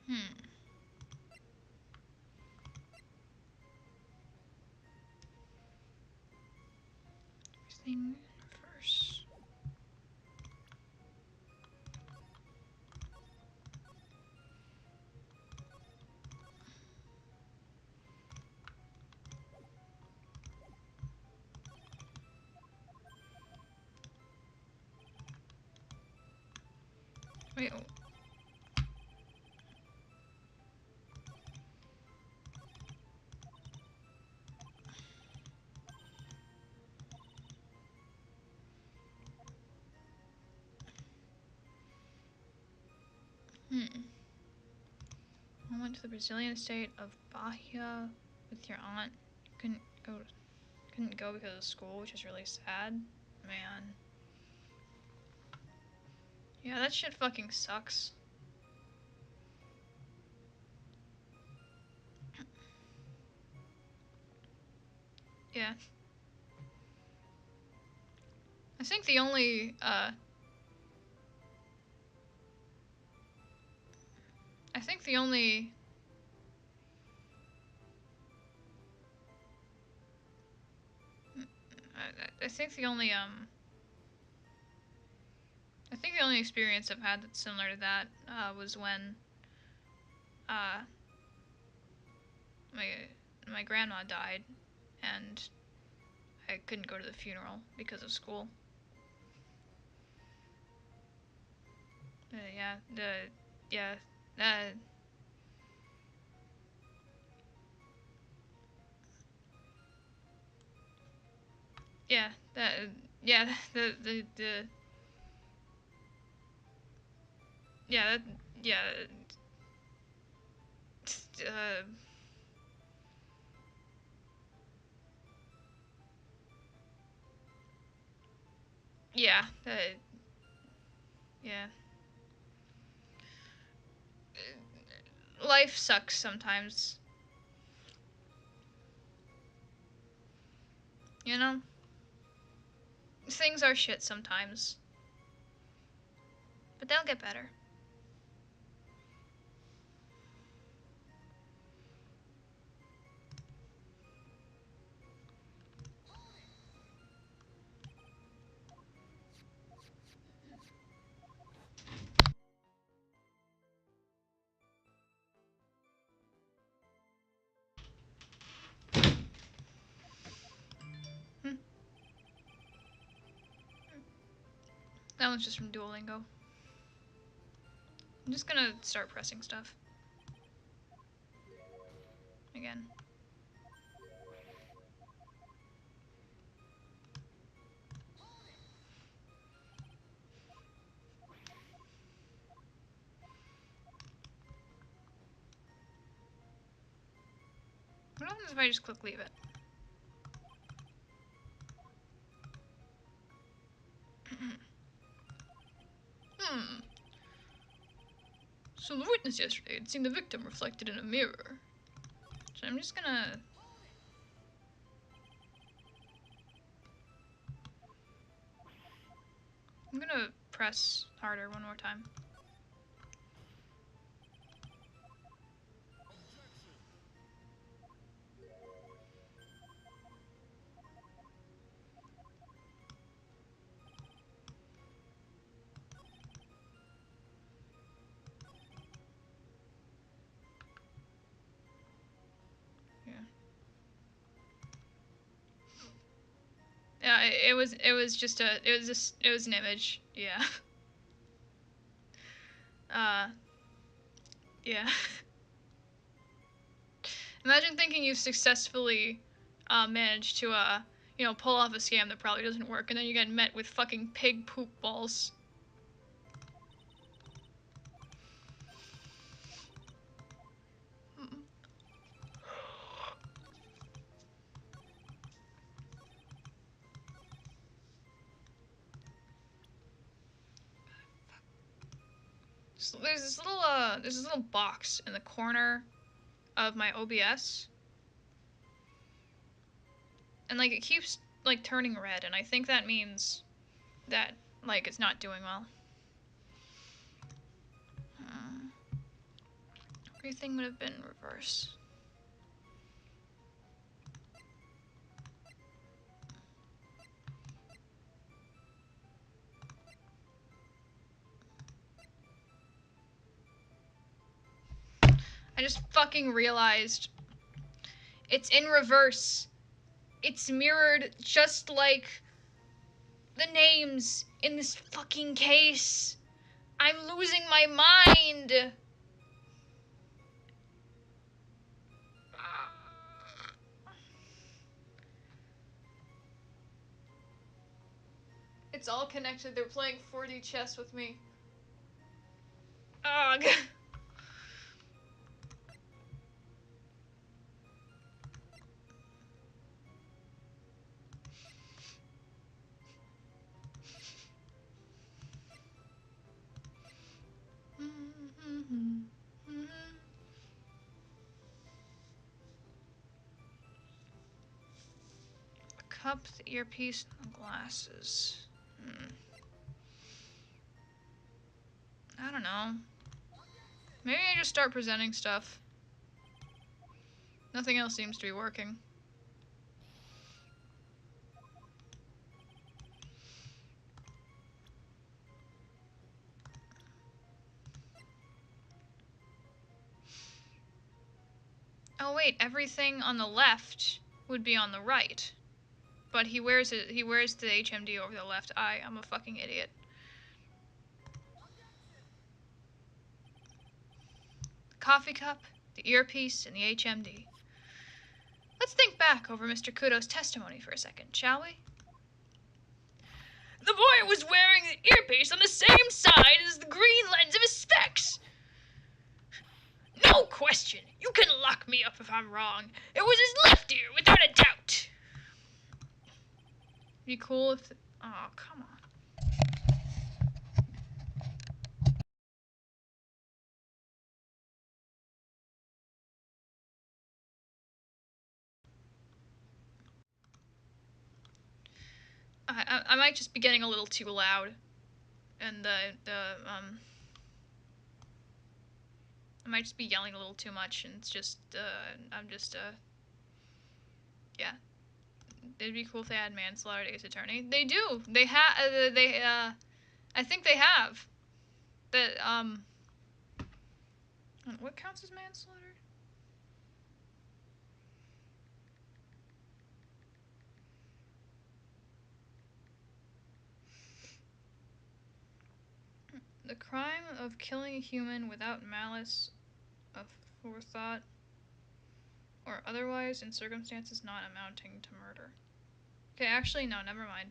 Hmm. Everything in reverse. Wait. Oh. Hmm. I went to the Brazilian state of Bahia with your aunt. Couldn't go Couldn't go because of school, which is really sad. Man. Yeah, that shit fucking sucks. Yeah. I think the only, I think the only... I think the only, I think the only experience I've had that's similar to that, was when, my grandma died, and I couldn't go to the funeral because of school. Yeah, yeah, yeah, yeah, yeah, yeah, uh, yeah, yeah. Life sucks sometimes. You know? Things are shit sometimes. But they'll get better. Hmm. That one's just from Duolingo. I'm just gonna start pressing stuff. Again. What happens if I just click leave it? Hmm. So the witness yesterday had seen the victim reflected in a mirror. So I'm just gonna... I'm gonna press harder one more time. Yeah, it was just a, it was an image. Yeah. Yeah. Imagine thinking you've successfully, managed to, you know, pull off a scam that probably doesn't work, and then you get met with fucking pig poop balls. So there's this little box in the corner of my OBS, and like it keeps like turning red, and I think that means that like it's not doing well. Everything would have been reverse. I just fucking realized it's in reverse. It's mirrored just like the names in this fucking case. I'm losing my mind. It's all connected. They're playing 4D chess with me. Ugh. cup, the earpiece, and the glasses. I don't know. Maybe I just start presenting stuff. Nothing else seems to be working. Oh wait, everything on the left would be on the right. But he wears the HMD over the left eye. I'm a fucking idiot. The coffee cup, the earpiece, and the HMD. Let's think back over Mr. Kudo's testimony for a second, shall we? The boy was wearing the earpiece on the same side as the green lens of his specs. No question. You can lock me up if I'm wrong. It was his left ear, without a doubt. Be cool if... Oh, come on. I might just be getting a little too loud. And I might just be yelling a little too much, and it's just, yeah. It'd be cool if they had manslaughter to Ace Attorney. They do! They have, I think they have. What counts as manslaughter? The crime of killing a human without malice of forethought or otherwise in circumstances not amounting to murder. Okay, actually, no, never mind.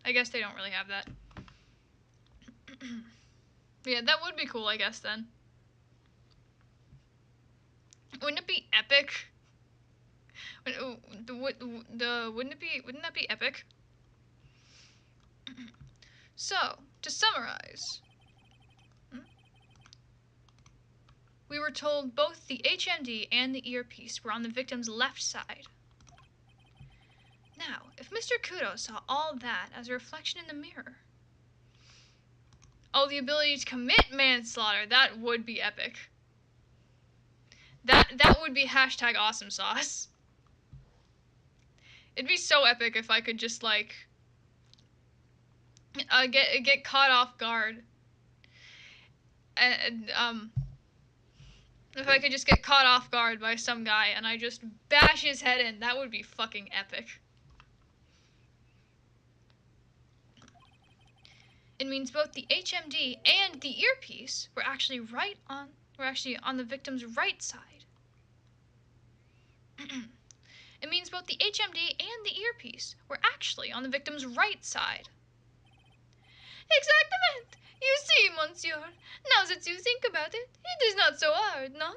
I guess they don't really have that. Yeah, that would be cool, I guess, then. Wouldn't it be epic? Wouldn't that be epic? So, to summarize, we were told both the HMD and the earpiece were on the victim's left side. Now, if Mr. Kudo saw all that as a reflection in the mirror, oh, the ability to commit manslaughter, that would be epic. That would be hashtag awesome sauce. It'd be so epic if I could just, like, get caught off guard. And, if I could just get caught off guard by some guy and I just bash his head in, that would be fucking epic. It means both the HMD and the earpiece were actually on the victim's right side. It means both the HMD and the earpiece were actually on the victim's right side. Exactamente! You see, monsieur, now that you think about it, it is not so hard, no?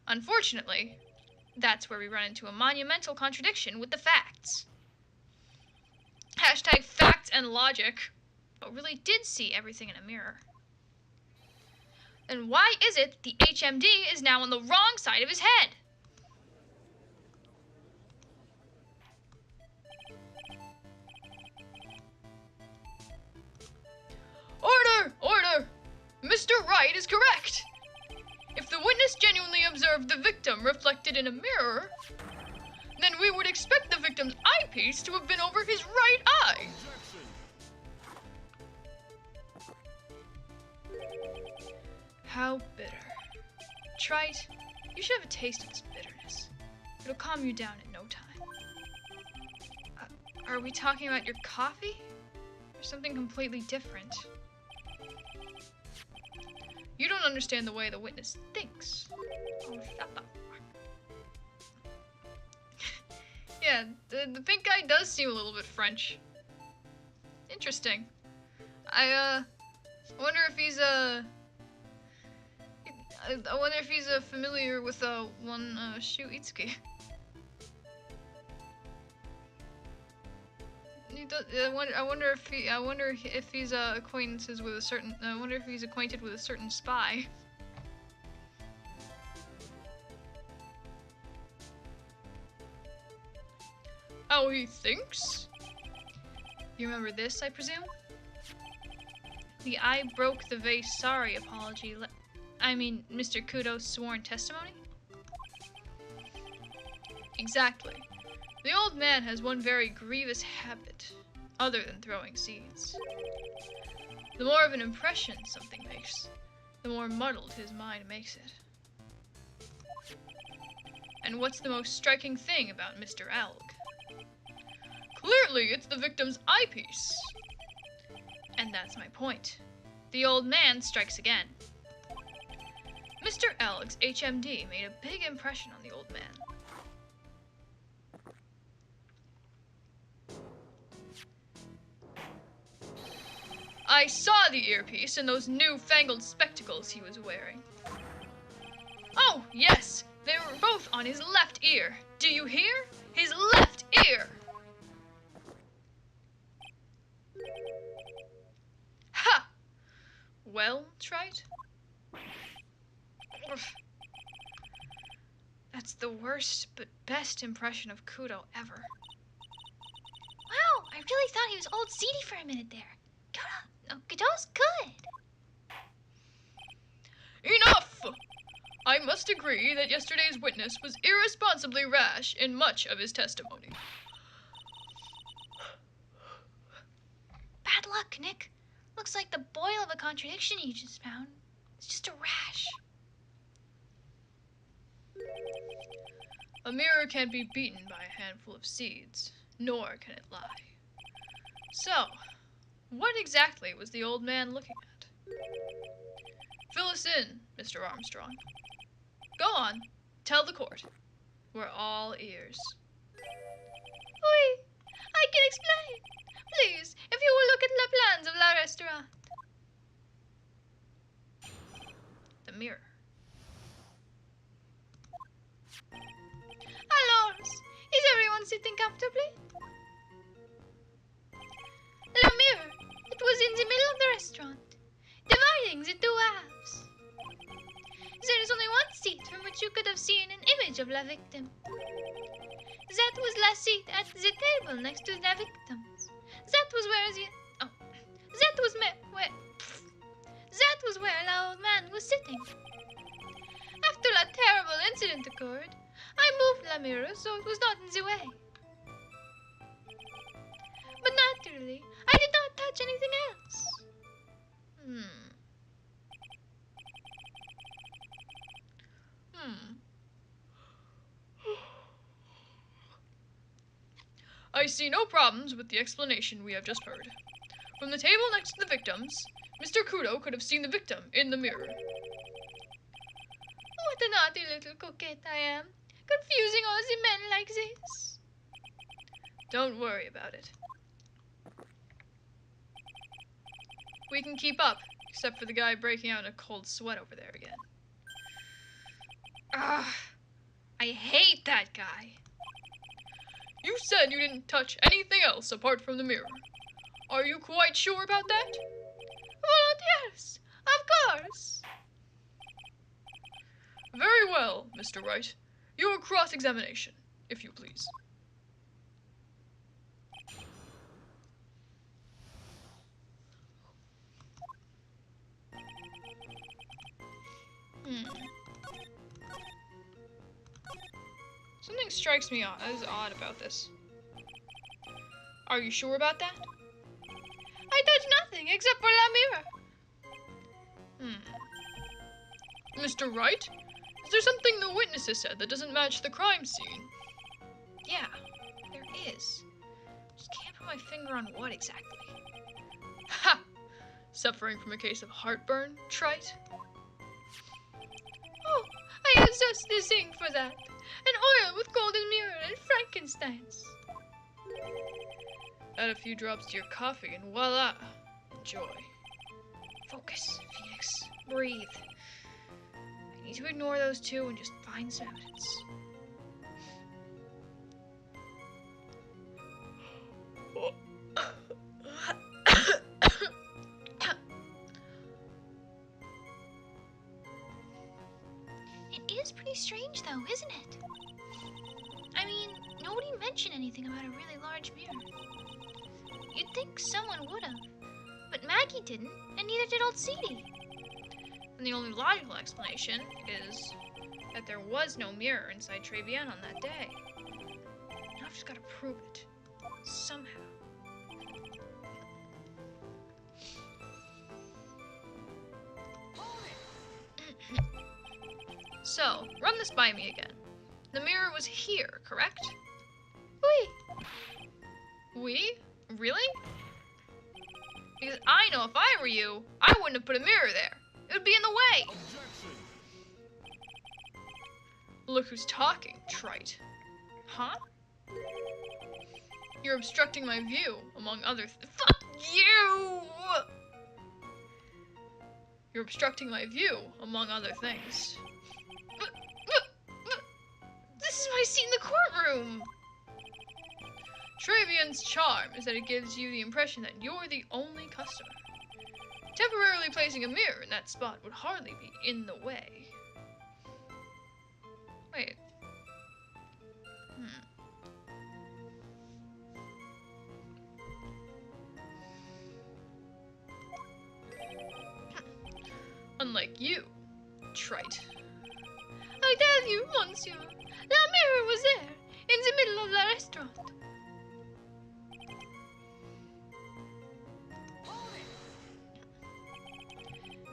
Unfortunately, that's where we run into a monumental contradiction with the facts. Hashtag facts and logic, but really did see everything in a mirror. Then why is it the HMD is now on the wrong side of his head? Order! Order! Mr. Wright is correct! If the witness genuinely observed the victim reflected in a mirror, then we would expect the victim's eyepiece to have been over his right eye. How bitter. Trite, you should have a taste of this bitterness. It'll calm you down in no time. Are we talking about your coffee? Or something completely different? You don't understand the way the witness thinks. Oh, shut the fuck. Yeah, the pink guy does seem a little bit French. Interesting. I wonder if he's I wonder if he's familiar with one Shuitsuki. I wonder if he's acquaintances with a certain. I wonder if he's acquainted with a certain spy. How he thinks? You remember this, I presume? The I broke the vase sorry apology. Mr. Kudo's sworn testimony? Exactly. The old man has one very grievous habit, other than throwing seeds. The more of an impression something makes, the more muddled his mind makes it. And what's the most striking thing about Mr. Alg? Clearly, it's the victim's eyepiece. And that's my point. The old man strikes again. Mr. Alg's HMD made a big impression on the old man. I saw the earpiece and those newfangled spectacles he was wearing. Oh, yes, they were both on his left ear. Do you hear? His left ear! Ha! Well, Trite? That's the worst but best impression of Kudo ever. Wow, I really thought he was old seedy for a minute there. Kudo's good. Enough! I must agree that yesterday's witness was irresponsibly rash in much of his testimony. Bad luck, Nick. Looks like the boil of a contradiction you just found. It's just a rash. A mirror can't be beaten by a handful of seeds, nor can it lie. So, what exactly was the old man looking at? Fill us in, Mr. Armstrong. Go on, tell the court. We're all ears. Oui, I can explain. Please, if you will look at the plans of la restaurant. The mirror. Alors, is everyone sitting comfortably? The mirror, it was in the middle of the restaurant, dividing the two halves. There is only one seat from which you could have seen an image of la victim. That was la seat at the table next to la victim's. That was where that was where la old man was sitting. After la terrible incident occurred, I moved la mirror so it was not in the way. But naturally, I did not touch anything else. I see no problems with the explanation we have just heard. From the table next to the victims, Mr. Kudo could have seen the victim in the mirror. What a naughty little coquette I am, confusing all the men like this. Don't worry about it. We can keep up, except for the guy breaking out in a cold sweat over there again. Ugh, I hate that guy. You said you didn't touch anything else apart from the mirror. Are you quite sure about that? Well, yes, of course. Very well, Mr. Wright. Your cross-examination, if you please. Something strikes me as odd about this. Are you sure about that? I touched nothing except for la mirror. Mr. Wright? Is there something the witnesses said that doesn't match the crime scene? Yeah, there is. Just can't put my finger on what exactly. Ha! Suffering from a case of heartburn, Trite? Oh, I have just the thing for that. An oil with golden mirror and frankincense. Add a few drops to your coffee and voila! Enjoy. Focus, Phoenix. Breathe. I need to ignore those two and just find some evidence. It is pretty strange though, isn't it? I mean, nobody mentioned mention anything about a really large mirror. You'd think someone would have, but Maggie didn't, and neither did old Sadie. And the only logical explanation is that there was no mirror inside Trevian on that day. Now I've just got to prove it. Somehow. So, run this by me again. The mirror was here, correct? We? Really? Because I know if I were you, I wouldn't have put a mirror there. It would be in the way. Objection. Look who's talking, trite. Huh? You're obstructing my view, among other Fuck you! You're obstructing my view, among other things. This is my seat in the courtroom! Trevian's charm is that it gives you the impression that you're the only customer. Temporarily placing a mirror in that spot would hardly be in the way. Wait. Unlike you, trite. I tell you, monsieur, that mirror was there, in the middle of the restaurant.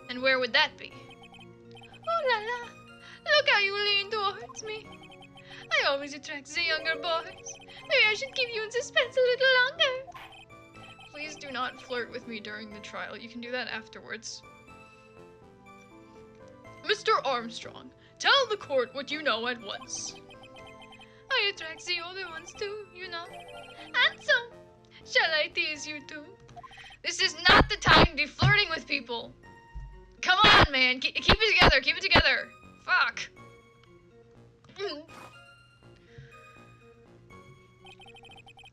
And where would that be? Oh la la, look how you lean towards me. I always attract the younger boys. Maybe I should keep you in suspense a little longer. Please do not flirt with me during the trial. You can do that afterwards. Mr. Armstrong, tell the court what you know at once. I attract the older ones too, you know. And so, shall I tease you too? This is not the time to be flirting with people. Come on, man. Keep it together. Keep it together. Fuck.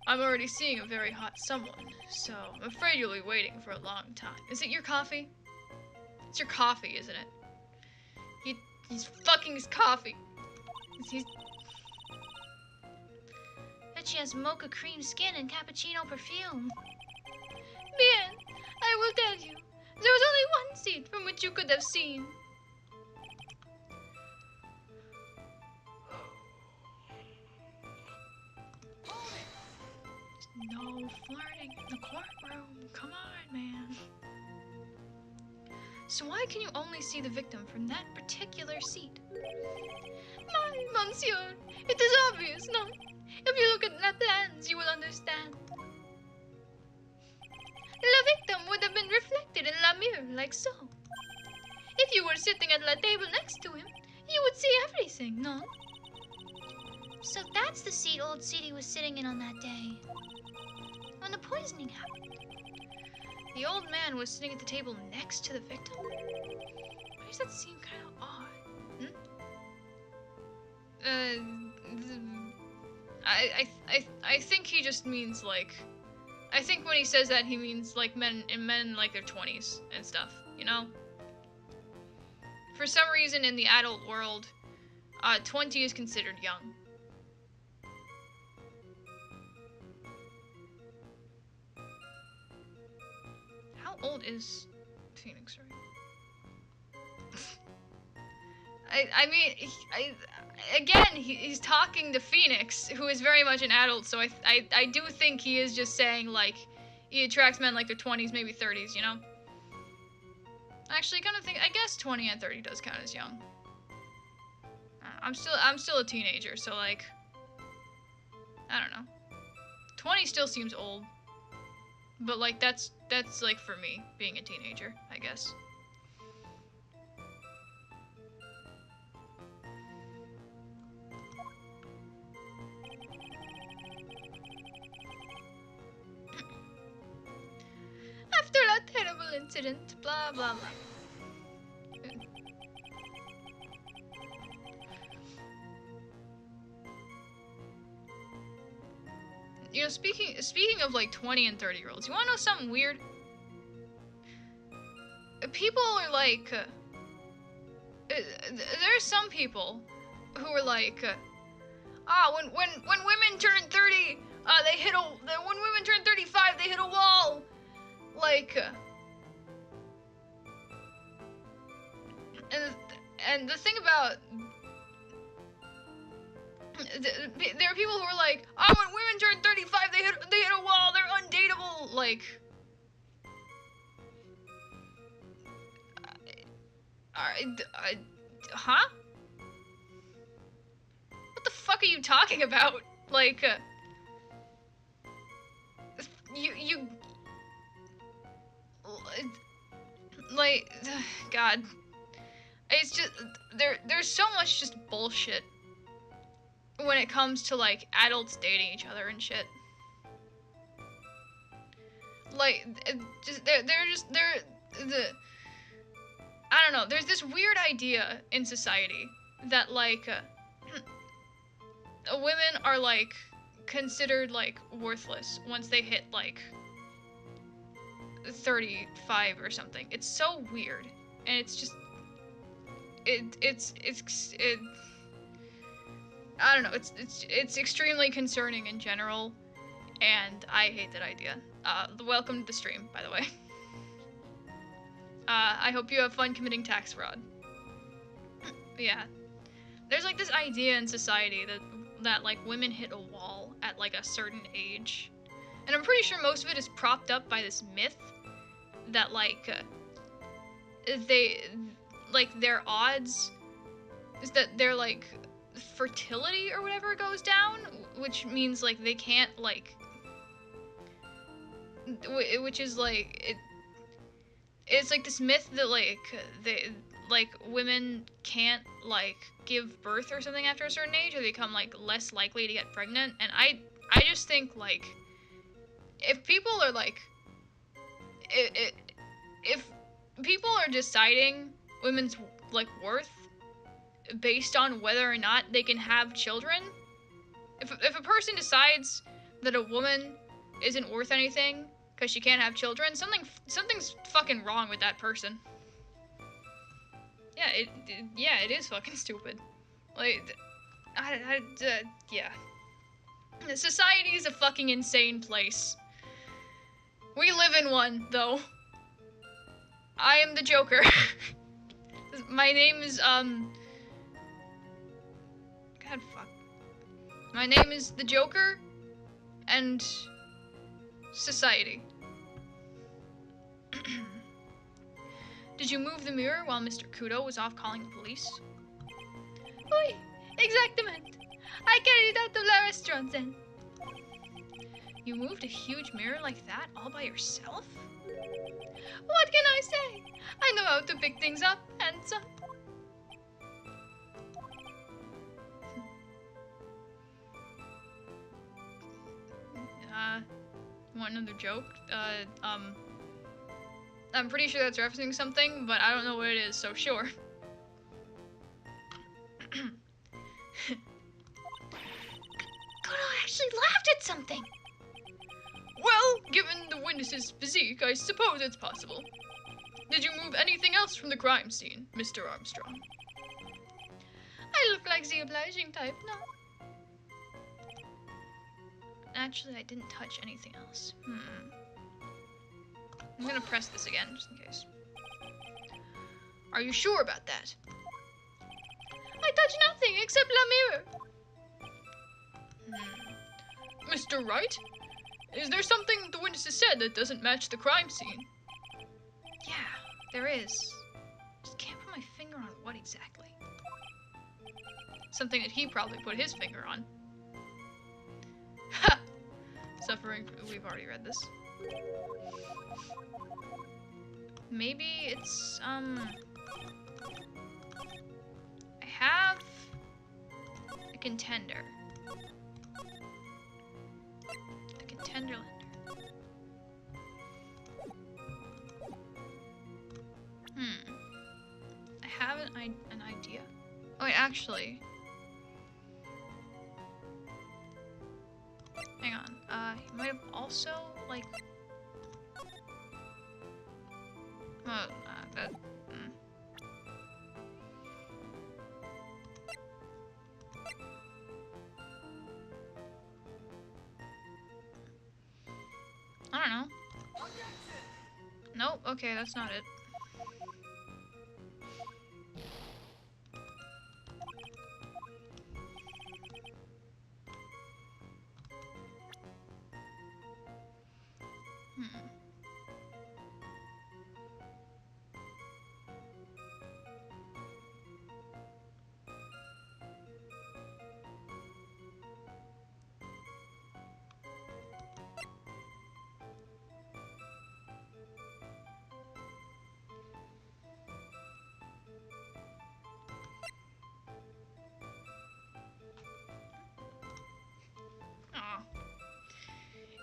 I'm already seeing a very hot someone, so I'm afraid you'll be waiting for a long time. Is it your coffee? It's your coffee, isn't it? He's fucking his coffee. He's... Bet she has mocha cream skin and cappuccino perfume. Bien, I will tell you. There was only one seat from which you could have seen. No flirting in the courtroom. Come on, man. So why can you only see the victim from that particular seat? My monsieur, it is obvious, no? If you look at the plans, you will understand. The victim would have been reflected in la mirror, like so. If you were sitting at la table next to him, you would see everything, no? So that's the seat old Sadie was sitting in on that day, when the poisoning happened. The old man was sitting at the table next to the victim? Why does that seem kind of odd? I think he just means like... I think when he says that, he means like men in like their 20s and stuff, you know? For some reason in the adult world, 20 is considered young. How old is Phoenix right now? I mean, again, he's talking to Phoenix, who is very much an adult, so I do think he is just saying, like, he attracts men like their 20s, maybe 30s, you know? Actually, kind of think, I guess 20 and 30 does count as young. I'm still a teenager, so, like, I don't know. 20 still seems old. But, like, that's like, for me, being a teenager, I guess. After that terrible incident, blah, blah, blah. You know, speaking of like 20 and 30-year-olds, you want to know something weird? People are like, there are some people who are like, When women turn 30, they hit when women turn 35, they hit a wall. Like, and the thing about, there are people who are like, oh, when women turn 35, they hit a wall, they're undateable. Like, huh? What the fuck are you talking about? Like, you, like, God. It's just, there's so much just bullshit when it comes to, like, adults dating each other and shit. Like, I don't know, there's this weird idea in society that, like, women are, like, considered, like, worthless once they hit, like, 35 or something. It's so weird, and it's just, I don't know, it's extremely concerning in general, and I hate that idea. Welcome to the stream, by the way. I hope you have fun committing tax fraud. Yeah. There's, like, this idea in society that like, women hit a wall at, like, a certain age. And I'm pretty sure most of it is propped up by this myth that, like, their odds is that their, like, fertility or whatever goes down, which means, like, they can't, like, which is, like, it's, like, this myth that, like, women can't, like, give birth or something after a certain age, or they become, like, less likely to get pregnant, and I just think, like, if people are, like, if people are deciding women's, like, worth based on whether or not they can have children, if a person decides that a woman isn't worth anything because she can't have children, something's fucking wrong with that person. Yeah, it is fucking stupid. Like, yeah. Society is a fucking insane place. We live in one, though. I am the Joker. My name is, God, fuck. My name is the Joker, and society. Did you move the mirror while Mr. Kudo was off calling the police? Oui, exactement. I carried out to the restaurant then. You moved a huge mirror like that all by yourself? What can I say? I know how to pick things up, handsome. Want another joke? I'm pretty sure that's referencing something, but I don't know what it is, so sure. Kudo actually laughed at something. Well, given the witness's physique, I suppose it's possible. Did you move anything else from the crime scene, Mr. Armstrong? I look like the obliging type, no? Actually, I didn't touch anything else. I'm gonna press this again, just in case. Are you sure about that? I touched nothing except la mirror. Mr. Wright? Is there something the witness has said that doesn't match the crime scene? Yeah, there is. Just can't put my finger on what exactly. Something that he probably put his finger on. Ha! Suffering, we've already read this. Maybe it's, I have a contender. A contender lender. I have an idea. Oh wait, actually. Hang on. He might have also, like... I don't know. Nope, okay, that's not it.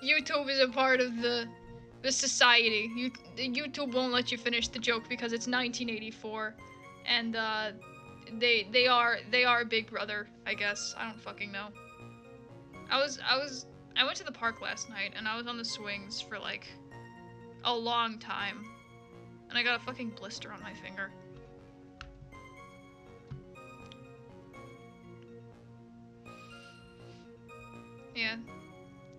YouTube is a part of the society. YouTube won't let you finish the joke because it's 1984, and they are Big Brother, I guess. I don't fucking know. I went to the park last night and I was on the swings for like a long time, and I got a fucking blister on my finger. Yeah.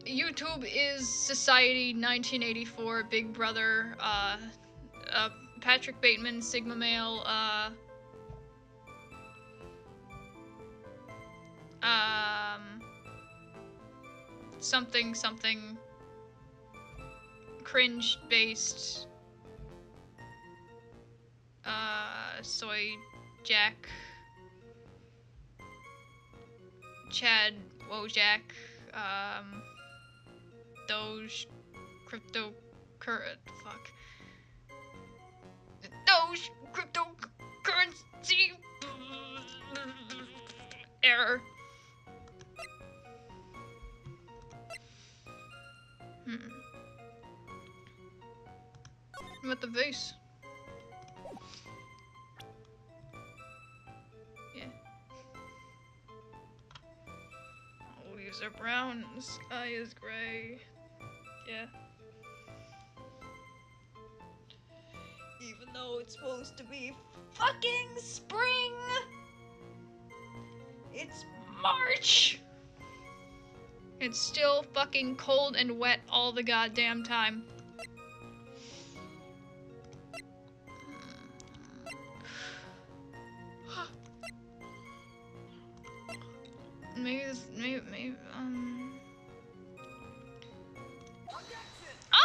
YouTube is Society 1984, Big Brother, Patrick Bateman, Sigma Male, something cringe based, Soy Jack, Chad Wojak, Doge, Doge, cryptocurrency, error. I'm at the vase. Yeah. All leaves are brown and the sky is gray. Yeah. Even though it's supposed to be fucking spring, it's March. It's still fucking cold and wet all the goddamn time. Maybe,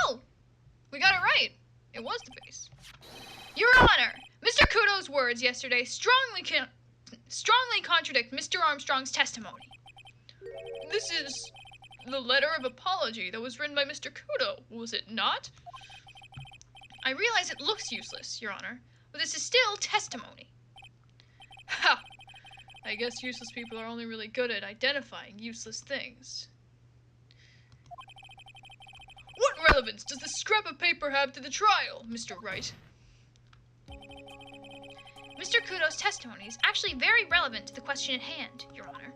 Oh! We got it right! It was the vase. Your Honor! Mr. Kudo's words yesterday strongly contradict Mr. Armstrong's testimony. This is the letter of apology that was written by Mr. Kudo, was it not? I realize it looks useless, Your Honor, but this is still testimony. Ha! I guess useless people are only really good at identifying useless things. What relevance does this scrap of paper have to the trial, Mr. Wright? Mr. Kudo's testimony is actually very relevant to the question at hand, Your Honor.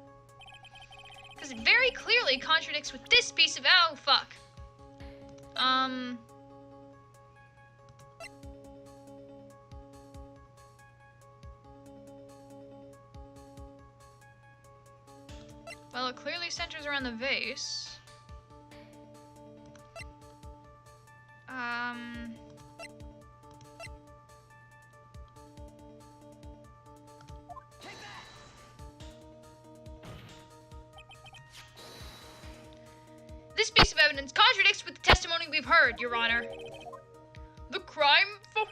Because it very clearly contradicts with this piece of— oh, fuck. Well, it clearly centers around the vase. This piece of evidence contradicts with the testimony we've heard, Your Honor. The crime photo?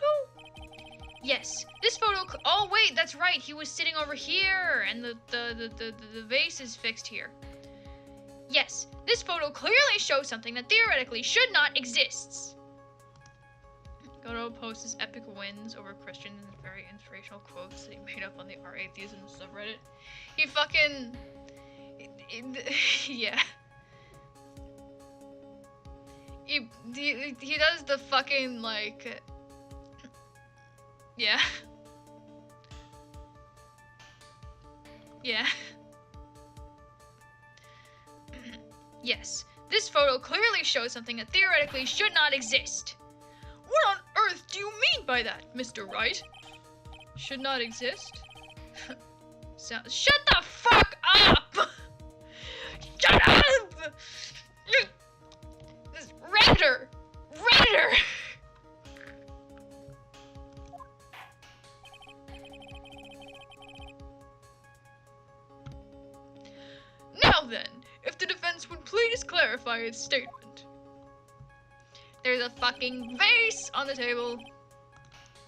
Yes, this photo— oh wait, that's right, he was sitting over here, and the vase is fixed here. Yes, this photo clearly shows something that theoretically should not exist. Goto posts his epic wins over Christian's very inspirational quotes that he made up on the R-Atheism subreddit. He fucking— yeah. He does the fucking, like— yeah. Yeah. Yes, this photo clearly shows something that theoretically should not exist. What on earth do you mean by that, Mr. Wright? Should not exist? Shut the fuck up! Shut up! This Raptor! verify its statement. There's a fucking vase on the table.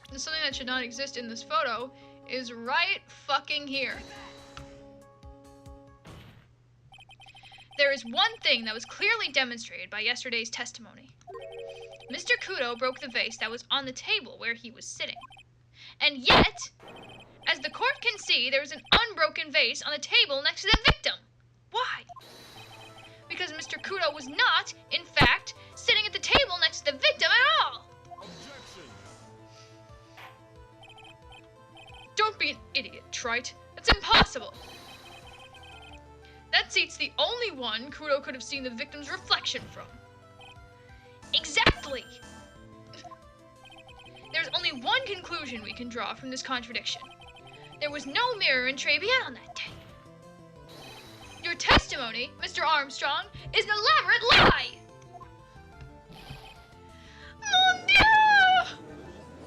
And something that should not exist in this photo is right fucking here. There is one thing that was clearly demonstrated by yesterday's testimony. Mr. Kudo broke the vase that was on the table where he was sitting. And yet, as the court can see, there is an unbroken vase on the table next to the victim. Why? Because Mr. Kudo was not, in fact, sitting at the table next to the victim at all. Objection. Don't be an idiot, Trite. That's impossible. That seat's the only one Kudo could have seen the victim's reflection from. Exactly! There's only one conclusion we can draw from this contradiction. There was no mirror in Trebian on that day. Your testimony, Mr. Armstrong, is an elaborate lie! Mon Dieu!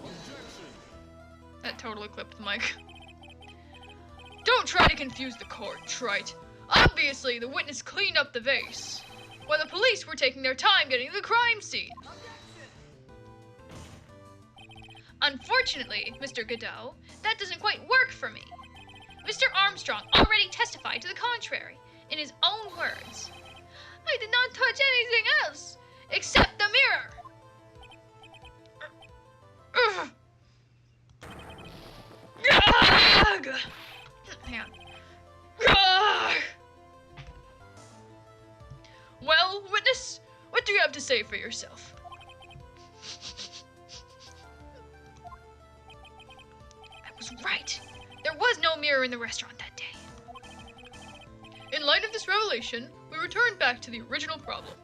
Objection. That totally clipped the mic. Don't try to confuse the court, Trite. Obviously, the witness cleaned up the vase, while the police were taking their time getting to the crime scene. Unfortunately, Mr. Godot, that doesn't quite work for me. Mr. Armstrong already testified to the contrary, in his own words. I did not touch anything else, except the mirror. Hang on. Well, witness, what do you have to say for yourself? I was right. There was no mirror in the restaurant that day. In light of this revelation, we return back to the original problem.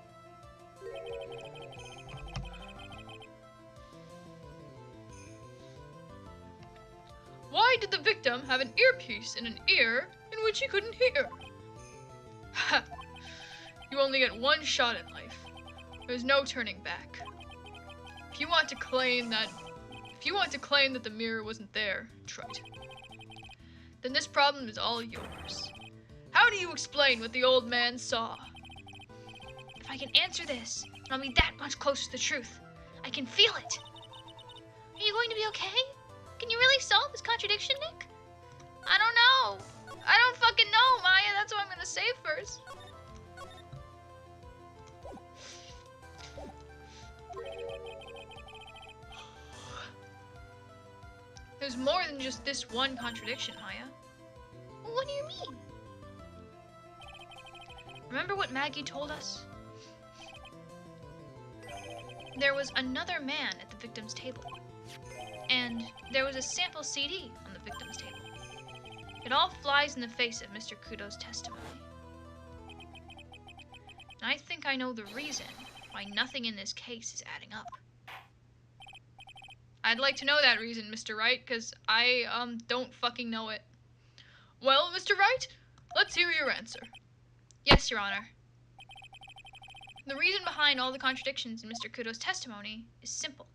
Why did the victim have an earpiece in an ear in which he couldn't hear? Ha! You only get one shot at life. There's no turning back. If you want to claim that the mirror wasn't there, Trite, then this problem is all yours. How do you explain what the old man saw? If I can answer this, I'll be that much closer to the truth. I can feel it. Are you going to be okay? Can you really solve this contradiction, Nick? I don't know. I don't fucking know, Maya. That's what I'm gonna say first. There's more than just this one contradiction, Maya. What do you mean? Remember what Maggie told us? There was another man at the victim's table. And there was a sample CD on the victim's table. It all flies in the face of Mr. Kudo's testimony. And I think I know the reason why nothing in this case is adding up. I'd like to know that reason, Mr. Wright, because I, don't fucking know it. Well, Mr. Wright, let's hear your answer. Yes, Your Honor. The reason behind all the contradictions in Mr. Kudo's testimony is simple.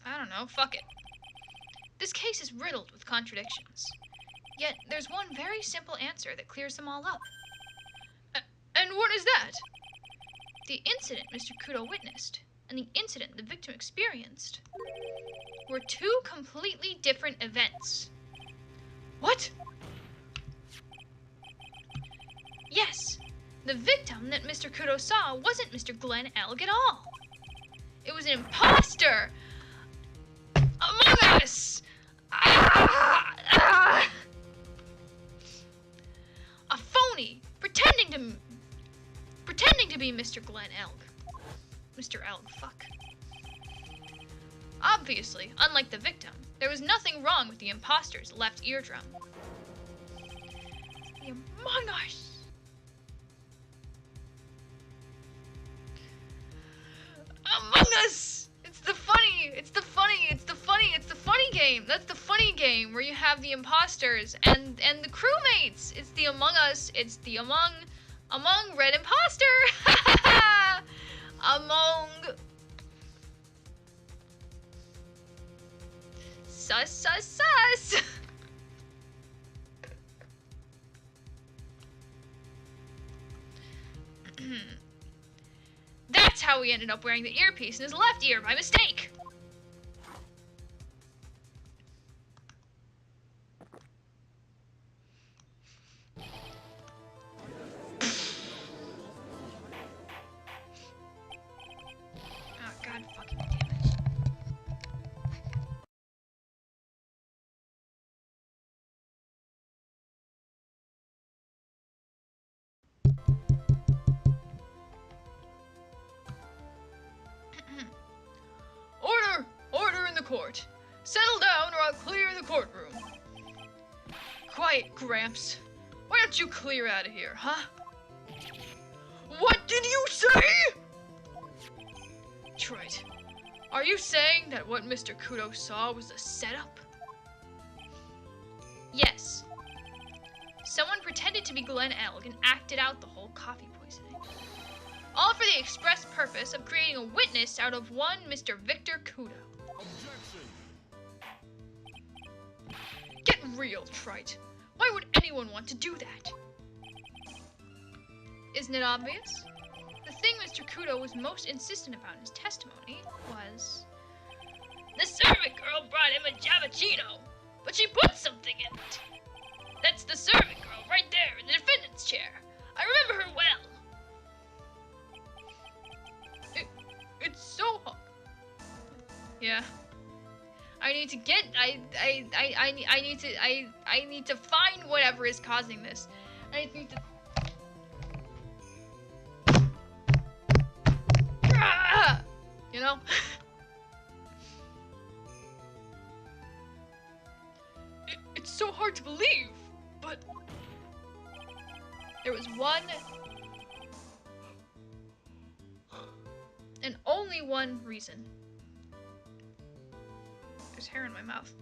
I don't know, fuck it. This case is riddled with contradictions. Yet, there's one very simple answer that clears them all up. And what is that? The incident Mr. Kudo witnessed, and the incident the victim experienced, were two completely different events. What? Yes, the victim that Mr. Kudo saw wasn't Mr. Glenn Elg at all. It was an imposter! Among Us! A phony, pretending to be Mr. Glenn Elg. Mr. Elg, fuck. Obviously, unlike the victim, there was nothing wrong with the imposter's left eardrum. The Among Us! Among Us! It's the funny game. That's the funny game where you have the imposters and the crewmates. It's the Among Us. It's the Among Red Imposter. Among. Sus, sus, sus! That's how he ended up wearing the earpiece in his left ear by mistake! Oh, god fucking damn it. Order! Order in the court! Settle down or I'll clear the courtroom. Quiet, Gramps. Why don't you clear out of here, huh? What did you say? Troit, are you saying that what Mr. Kudo saw was a setup? Yes. Someone pretended to be Glenn Elg and acted out the whole coffee poisoning. All for the express purpose of creating a witness out of one Mr. Victor Kudo. Objection. Get real, Trite. Why would anyone want to do that? Isn't it obvious? The thing Mr. Kudo was most insistent about in his testimony was... The servant girl brought him a Javachino, but she put something in it. That's the servant girl right there in the defendant's chair. I remember her well. It's so hot. Yeah. I need to get I need to find whatever is causing this. I need to you know? It's so hard to believe, but there was one and only one reason. There's hair in my mouth.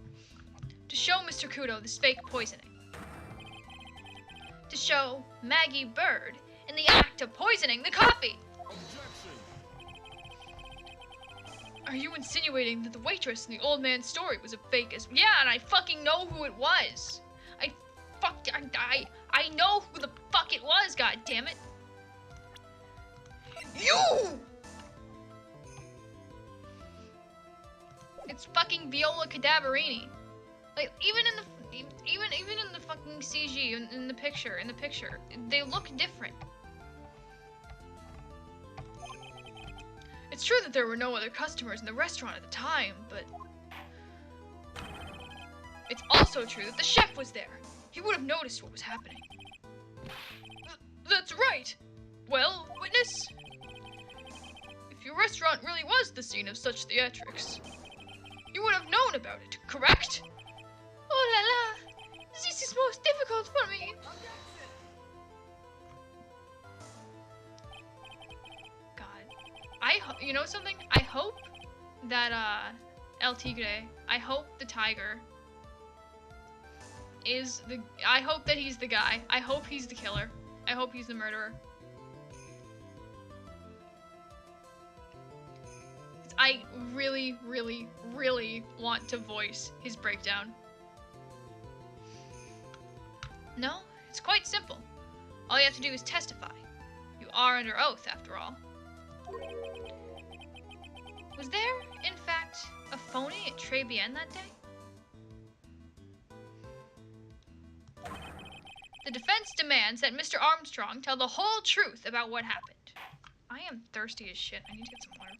To show Mr. Kudo this fake poisoning. To show Maggie Bird in the act of poisoning the coffee. Objection. Are you insinuating that the waitress in the old man's story was a fake as— Yeah, and I fucking know who it was. I know who the fuck it was, god damn it. You! It's fucking Viola Cadaverini. Like even in the fucking CG in the picture, they look different. It's true that there were no other customers in the restaurant at the time, but it's also true that the chef was there. He would have noticed what was happening. That's right. Well, witness, if your restaurant really was the scene of such theatrics, you would have known about it, correct? Oh la la! This is most difficult for me. God, you know something? I hope that El Tigre, I hope the tiger is the— I hope that he's the guy. I hope he's the killer. I hope he's the murderer. I really, really, really want to voice his breakdown. No, it's quite simple. All you have to do is testify. You are under oath, after all. Was there, in fact, a phony at Très Bien that day? The defense demands that Mr. Armstrong tell the whole truth about what happened. I am thirsty as shit. I need to get some water.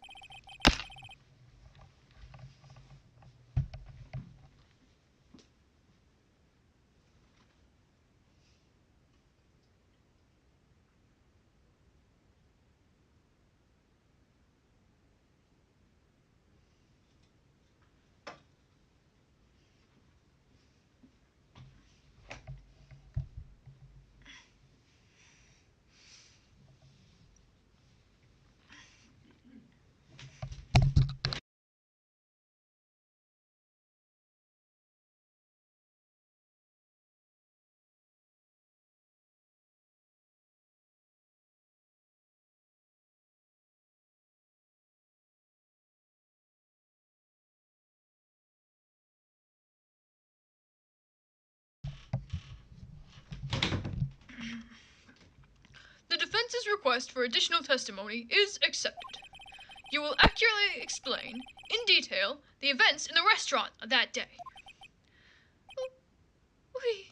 defense's request for additional testimony is accepted. You will accurately explain, in detail, the events in the restaurant that day. Oui.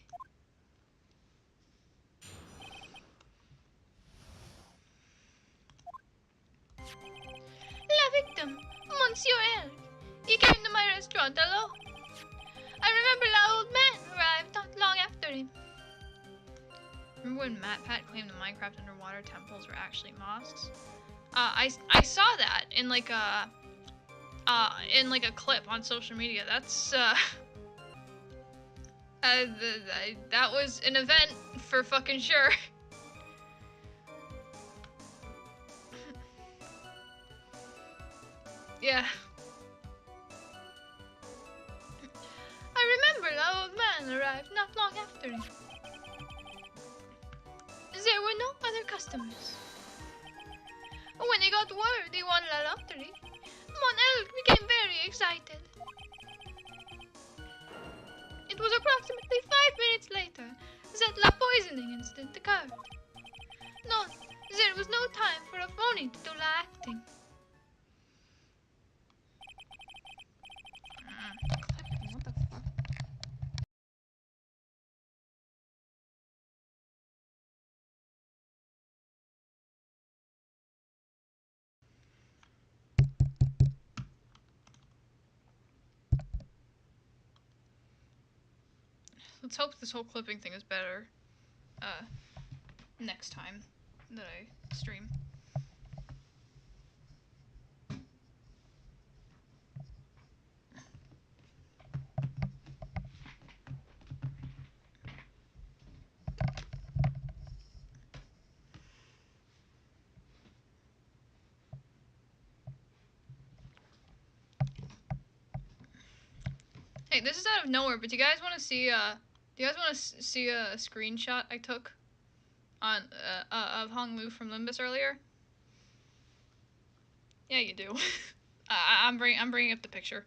La victim, Monsieur Elk. He came to my restaurant alone. I remember the old man arrived not long after him. Remember when MatPat claimed the Minecraft underwater temples were actually mosques? I saw that in like a clip on social media. That's that was an event for fucking sure. Yeah. I remember the old man arrived not long after him. There were no other customers. When he got word he won the lottery, Mon Elk became very excited. It was approximately 5 minutes later that the poisoning incident occurred. No, there was no time for a phony to do the acting. What the fuck? Let's hope this whole clipping thing is better next time that I stream. Hey, this is out of nowhere, but do you guys want to see see a screenshot I took on of Hong Lu from Limbus earlier? Yeah, you do. I'm bringing up the picture.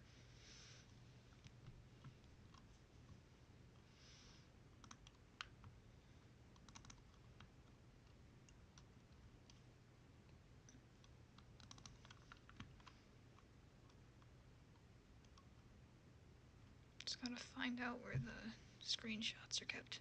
Just gotta find out where the screenshots are kept.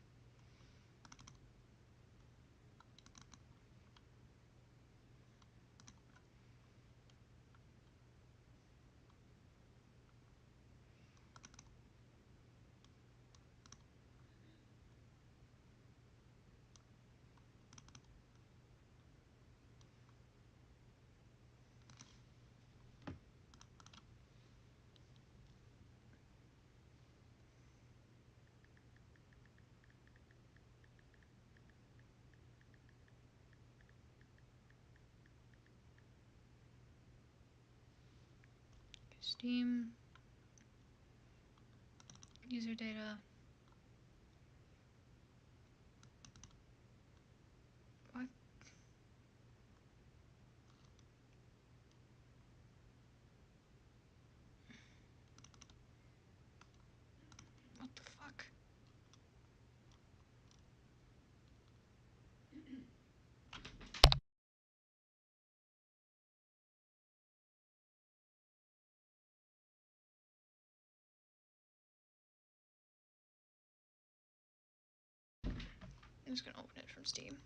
Steam user data. What? What the fuck? I'm just gonna open it from Steam.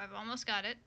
I've almost got it.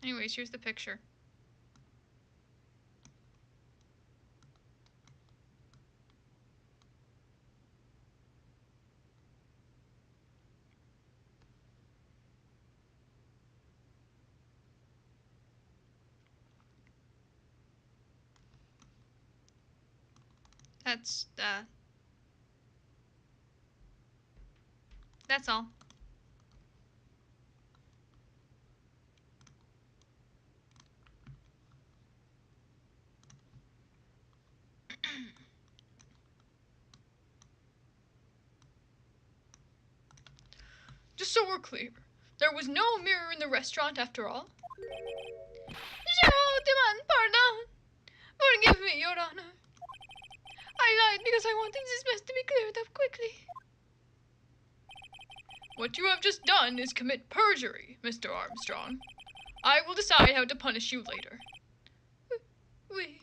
Anyways, here's the picture. That's all. Just so we're clear, there was no mirror in the restaurant after all? Je demand pardon. Forgive me, Your Honor. I lied because I wanted this mess to be cleared up quickly. What you have just done is commit perjury, Mr. Armstrong. I will decide how to punish you later. Oui.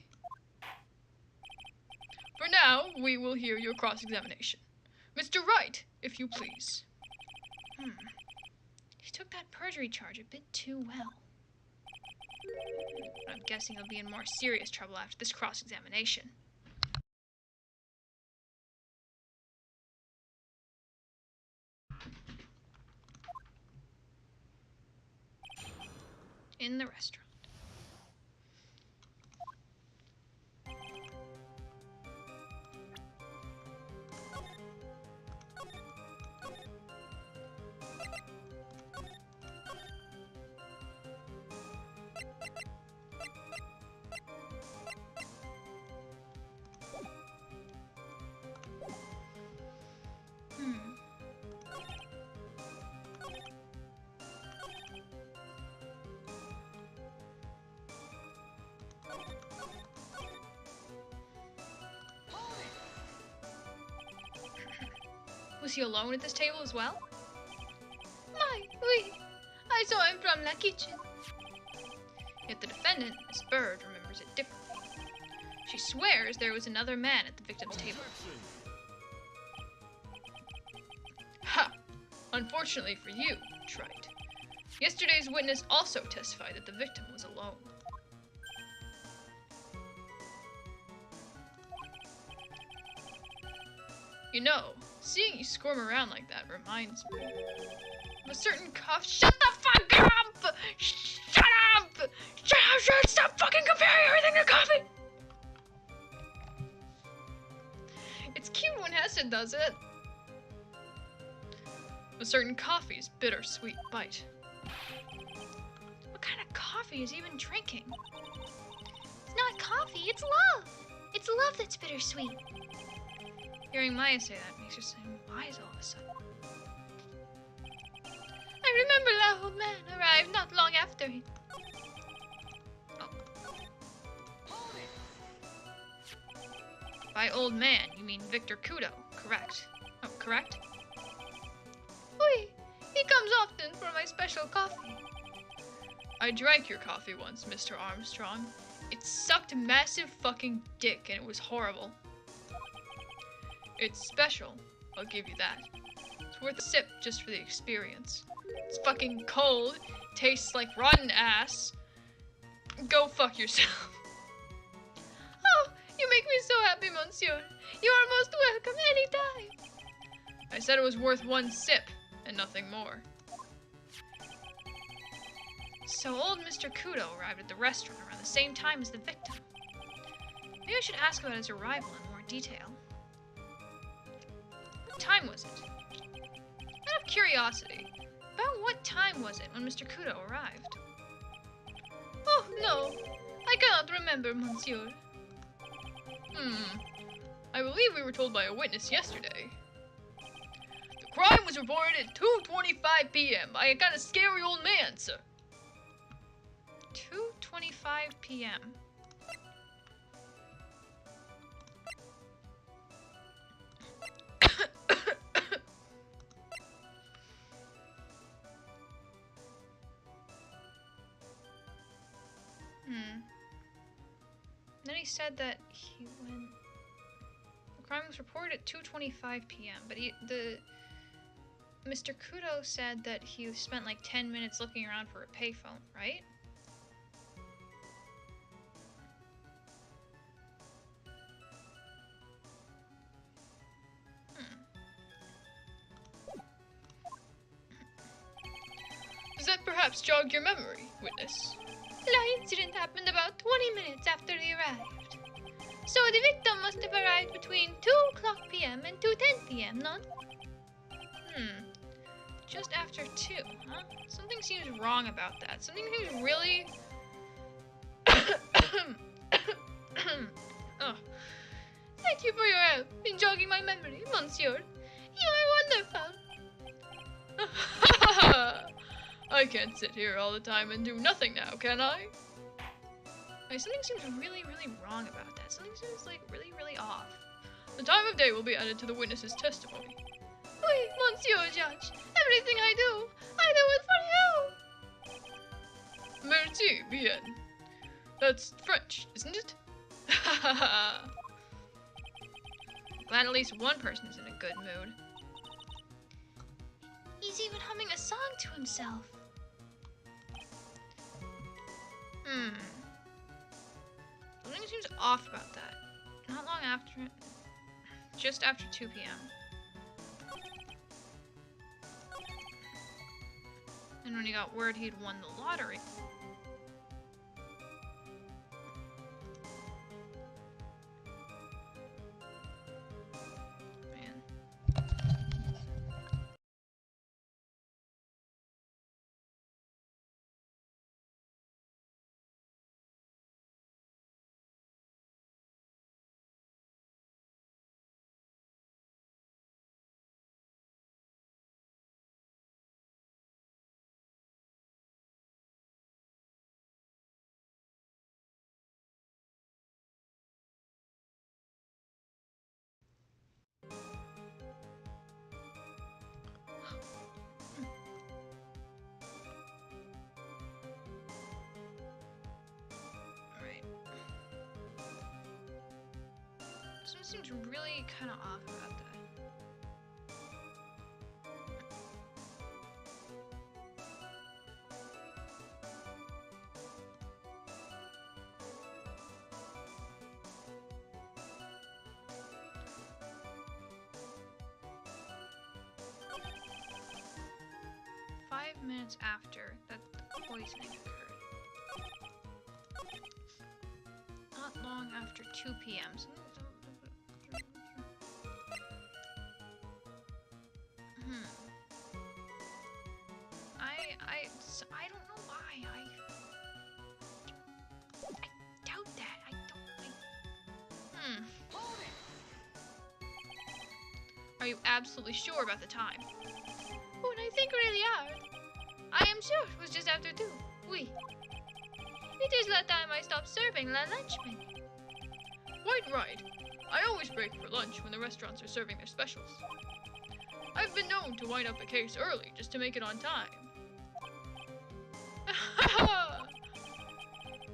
For now, we will hear your cross-examination. Mr. Wright, if you please. He took that perjury charge a bit too well. I'm guessing he'll be in more serious trouble after this cross-examination. In the restaurant. Was he alone at this table as well? My, oui. I saw him from the kitchen. Yet the defendant, Miss Bird, remembers it differently. She swears there was another man at the victim's table. Ha! Unfortunately for you, Trite. Yesterday's witness also testified that the victim was alone. You know, seeing you squirm around like that reminds me of a certain cough. Shut the fuck up! Shut up! Shut up! Stop fucking comparing everything to coffee! It's cute when Hesed does it. A certain coffee's bittersweet bite. What kind of coffee is he even drinking? It's not coffee, it's love. It's love that's bittersweet. Hearing Maya say that makes her seem wise all of a sudden. I remember the old man arrived not long after him. Oh. By old man, you mean Victor Kudo, correct? Oh, correct? Oui, he comes often for my special coffee. I drank your coffee once, Mr. Armstrong. It sucked massive fucking dick and it was horrible. It's special, I'll give you that. It's worth a sip just for the experience. It's fucking cold, tastes like rotten ass. Go fuck yourself. Oh, you make me so happy, monsieur. You are most welcome anytime. I said it was worth one sip and nothing more. So old Mr. Kudo arrived at the restaurant around the same time as the victim. Maybe I should ask about his arrival in more detail. What time was it? Out of curiosity, about what time was it when Mr. Kudo arrived? Oh, no. I cannot remember, monsieur. I believe we were told by a witness yesterday. The crime was reported at 2:25 p.m. by a kind of scary old man, sir. 2:25 p.m. Then he said that he went. The crime was reported at 2:25 p.m. But Mr. Kudo said that he spent like 10 minutes looking around for a payphone, right? perhaps jog your memory, witness. The incident happened about 20 minutes after they arrived. So the victim must have arrived between 2:00 p.m. and 2:10 p.m., no? Just after 2, huh? Something seems wrong about that. Something seems really... oh. Thank you for your help in jogging my memory, monsieur. You are wonderful. I can't sit here all the time and do nothing now, can I? Wait, something seems really, really wrong about that. Something seems like really, really off. The time of day will be added to the witness's testimony. Oui, monsieur judge. Everything I do it for you. Merci bien. That's French, isn't it? Glad at least one person is in a good mood. He's even humming a song to himself. Something seems off about that. Not long after it. Just after 2 p.m. And when he got word he'd won the lottery. Man. Something seems really kind of off about that. Five minutes after that the poisoning occurred. Not long after 2 p.m. I don't know why. I doubt that. Are you absolutely sure about the time? When I think really hard, I am sure it was just after 2. Oui. It is that time I stopped serving la lunchman. Quite right. I always break for lunch when the restaurants are serving their specials. I've been known to wind up a case early just to make it on time.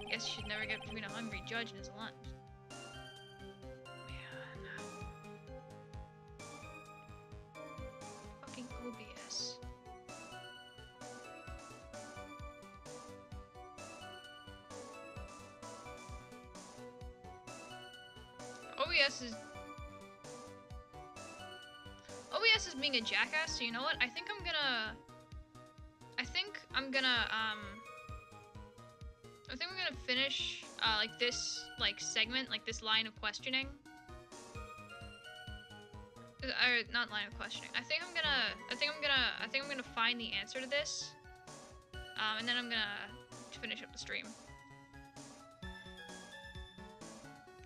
Guess you should never get between a hungry judge and his lunch. Man. Fucking OBS. OBS is being a jackass, so you know what? I think I'm gonna finish like this segment, like this line of questioning. Not line of questioning. I think I'm gonna find the answer to this. And then I'm gonna finish up the stream.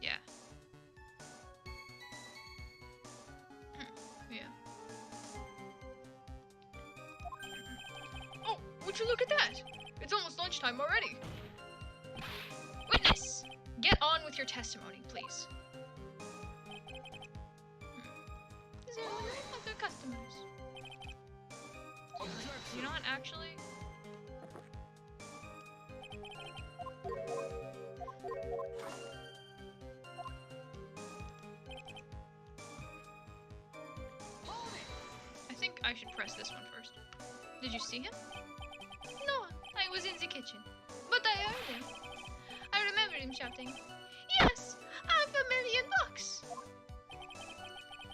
Yeah. Yeah. Oh, would you look at that? It's almost lunchtime already. Witness, get on with your testimony, please. Is there other customers? You know what, actually? I think I should press this one first. Did you see him? No, I was in the kitchen, but I heard him. I remember him shouting, "Yes, $500,000!"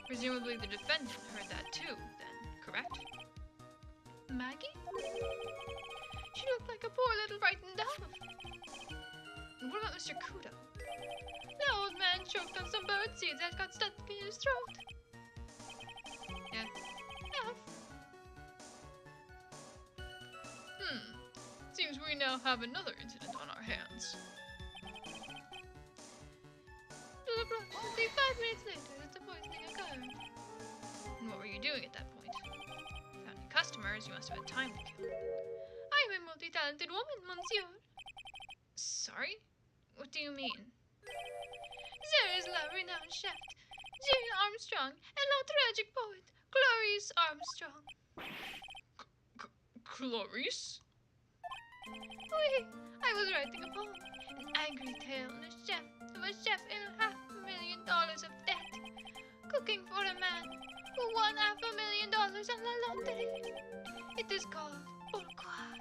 Presumably the defendant heard that too, then, correct? Maggie? looked like a poor little frightened dove. And what about Mr. Kudo? The old man choked on some bird seeds that got stuck in his throat. Yeah. F. Seems we now have another incident on our hands. Approximately 5 minutes later, the poisoning occurred. And what were you doing at that point? Without any customers, you must have had time to kill. I am a multi-talented woman, monsieur. Sorry? What do you mean? There is la renowned chef, Jane Armstrong, and la tragic poet, Clarice Armstrong. Clarice? Oui, I was writing a poem, an angry tale of a chef in $500,000 of debt, cooking for a man who won $500,000 on la loterie. It is called Pourquoi.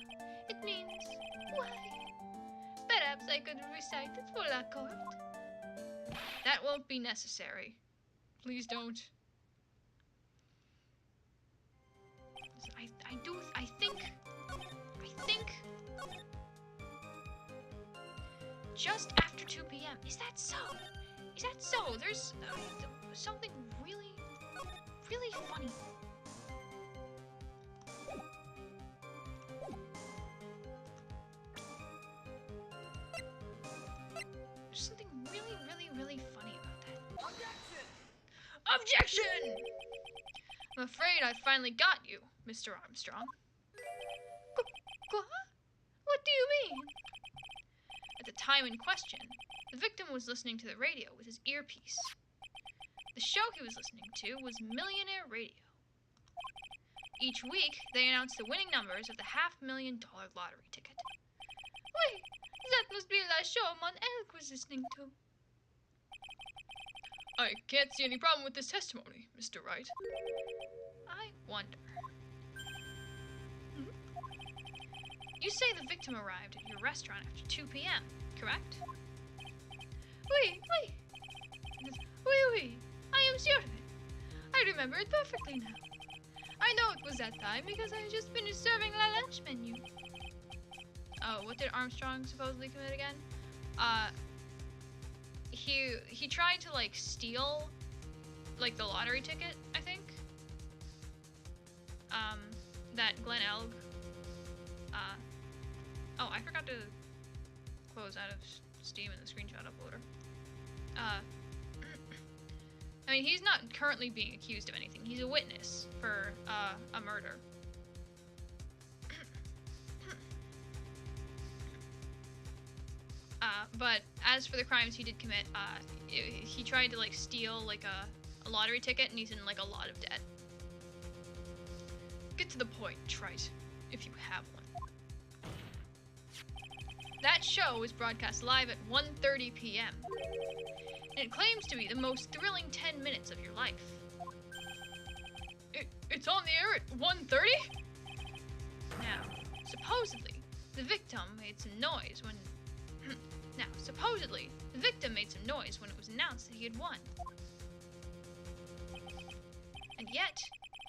It means why. Perhaps I could recite it for la court. That won't be necessary. Please don't. I think just after 2 p.m. Is that so? Is that so? There's something really, really funny. There's something really, really, really funny about that. Objection! I'm afraid I finally got you, Mr. Armstrong. Quoi? What do you mean? At the time in question, the victim was listening to the radio with his earpiece. The show he was listening to was Millionaire Radio. Each week, they announced the winning numbers of the $500,000 lottery ticket. Wait, that must be la show Mon Elk was listening to. I can't see any problem with this testimony, Mr. Wright. I wonder. You say the victim arrived at your restaurant after 2 p.m., correct? Oui. I am sure of it. I remember it perfectly now. I know it was that time because I had just finished serving la lunch menu. Oh, what did Armstrong supposedly commit again? He tried to like steal like the lottery ticket, I think. That Glen Elg. Oh, I forgot to close out of Steam in the screenshot uploader. I mean, he's not currently being accused of anything. He's a witness for a murder. But as for the crimes he did commit, he tried to like steal like a lottery ticket, and he's in like a lot of debt. Get to the point, Trite, if you have one. That show was broadcast live at 1:30 p.m. and it claims to be the most thrilling 10 minutes of your life. It's on the air at 1:30? Now, supposedly, the victim made some noise when it was announced that he had won. And yet,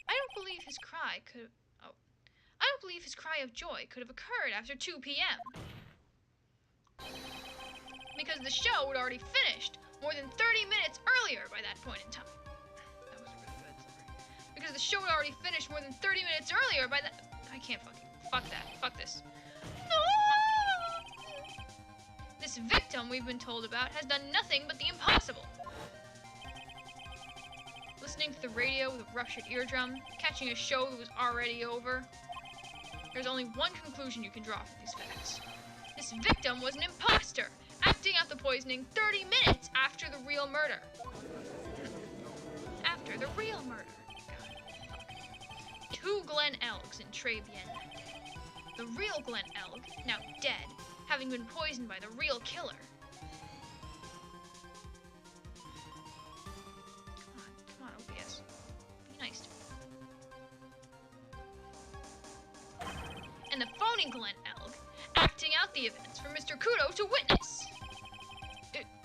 I don't believe his cry of joy could have occurred after 2 p.m. Because the show had already finished more than 30 minutes earlier by that point in time. That was really good. Because the show had already finished more than 30 minutes earlier by that. I can't fuck that. Fuck this. No! This victim we've been told about has done nothing but the impossible. Listening to the radio with a ruptured eardrum, catching a show that was already over. There's only one conclusion you can draw from these facts. This victim was an imposter, acting out the poisoning 30 minutes after the real murder. After the real murder. Two Glen Elgs in Trebian. The real Glen Elg, now dead, having been poisoned by the real killer. Come on, OBS. Be nice to me. And the phony Glen Elg, acting out the events for Mr. Kudo to witness.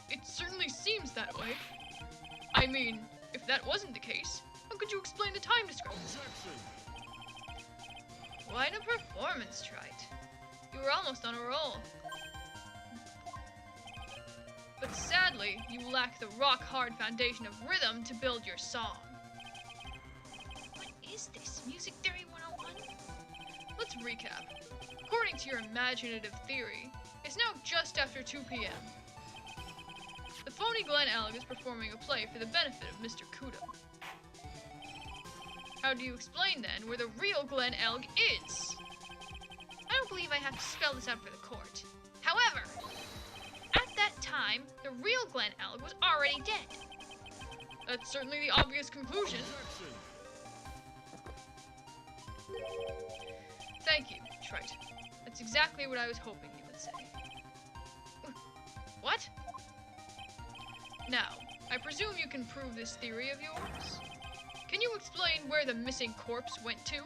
It certainly seems that way. I mean, if that wasn't the case, how could you explain the time discrepancy? Objection! Quite a performance, Trite. You were almost on a roll. But sadly, you lack the rock-hard foundation of rhythm to build your song. What is this? Music Theory 101? Let's recap. According to your imaginative theory, it's now just after 2 p.m. The phony Glen Elg is performing a play for the benefit of Mr. Kudo. How do you explain, then, where the real Glen Elg is? I don't believe I have to spell this out for the court. However, at that time, the real Glen Elg was already dead. That's certainly the obvious conclusion. Objection. Thank you, Trite. That's exactly what I was hoping you would say. What? Now, I presume you can prove this theory of yours? Can you explain where the missing corpse went to?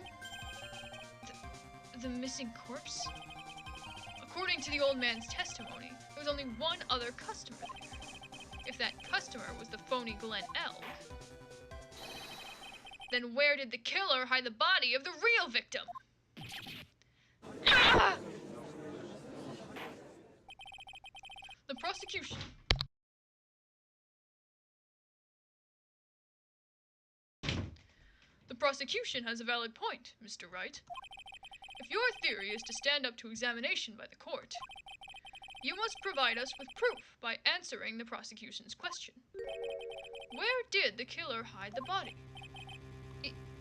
The missing corpse? According to the old man's testimony, there was only one other customer there. If that customer was the phony Glen Elg, then where did the killer hide the body of the real victim? Ah! The prosecution. The prosecution has a valid point, Mr. Wright. If your theory is to stand up to examination by the court, you must provide us with proof by answering the prosecution's question. Where did the killer hide the body?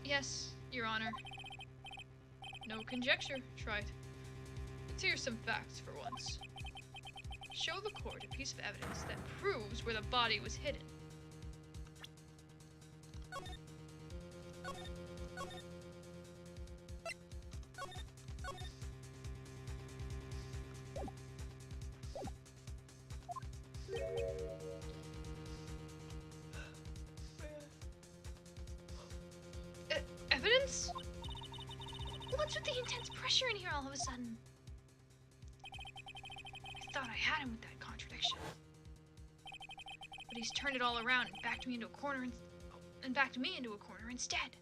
Yes, Your Honor. No conjecture, Trite. Let's hear some facts for once. Show the court a piece of evidence that proves where the body was hidden. Evidence? What's with the intense pressure in here all of a sudden? I thought I had him with that contradiction. But he's turned it all around and backed me into a corner and backed me into a corner instead.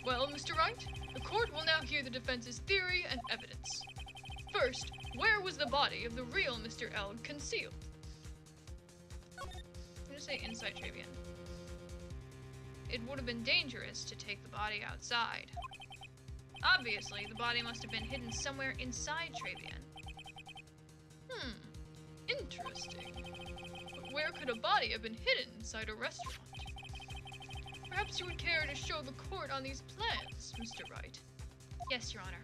Well, Mr. Wright, the court will now hear the defense's theory and evidence. First, where was the body of the real Mr. Elg concealed? I'm gonna say inside Travian. It would have been dangerous to take the body outside. Obviously, the body must have been hidden somewhere inside Travian. Interesting. But where could a body have been hidden inside a restaurant? Perhaps you would care to show the court on these plans, Mr. Wright. Yes, Your Honor.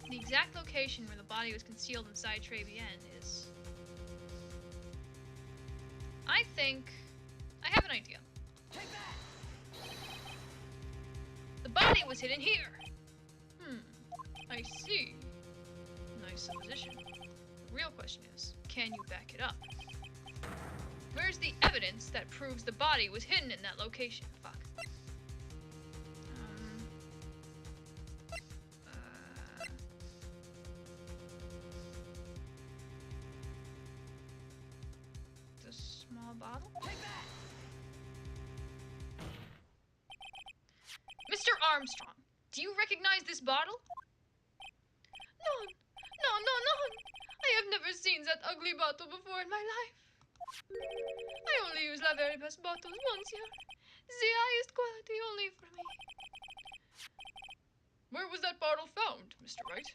The exact location where the body was concealed inside Travian is... I think I have an idea. The body was hidden here. I see. Nice supposition. The real question is, can you back it up? Where's the evidence that proves the body was hidden in that location? Fuck. The small bottle? Mr. Armstrong, do you recognize this bottle? None. I have never seen that ugly bottle before in my life. I only use La very best bottles once year. The highest quality only for me. Where was that bottle found, Mr. Wright?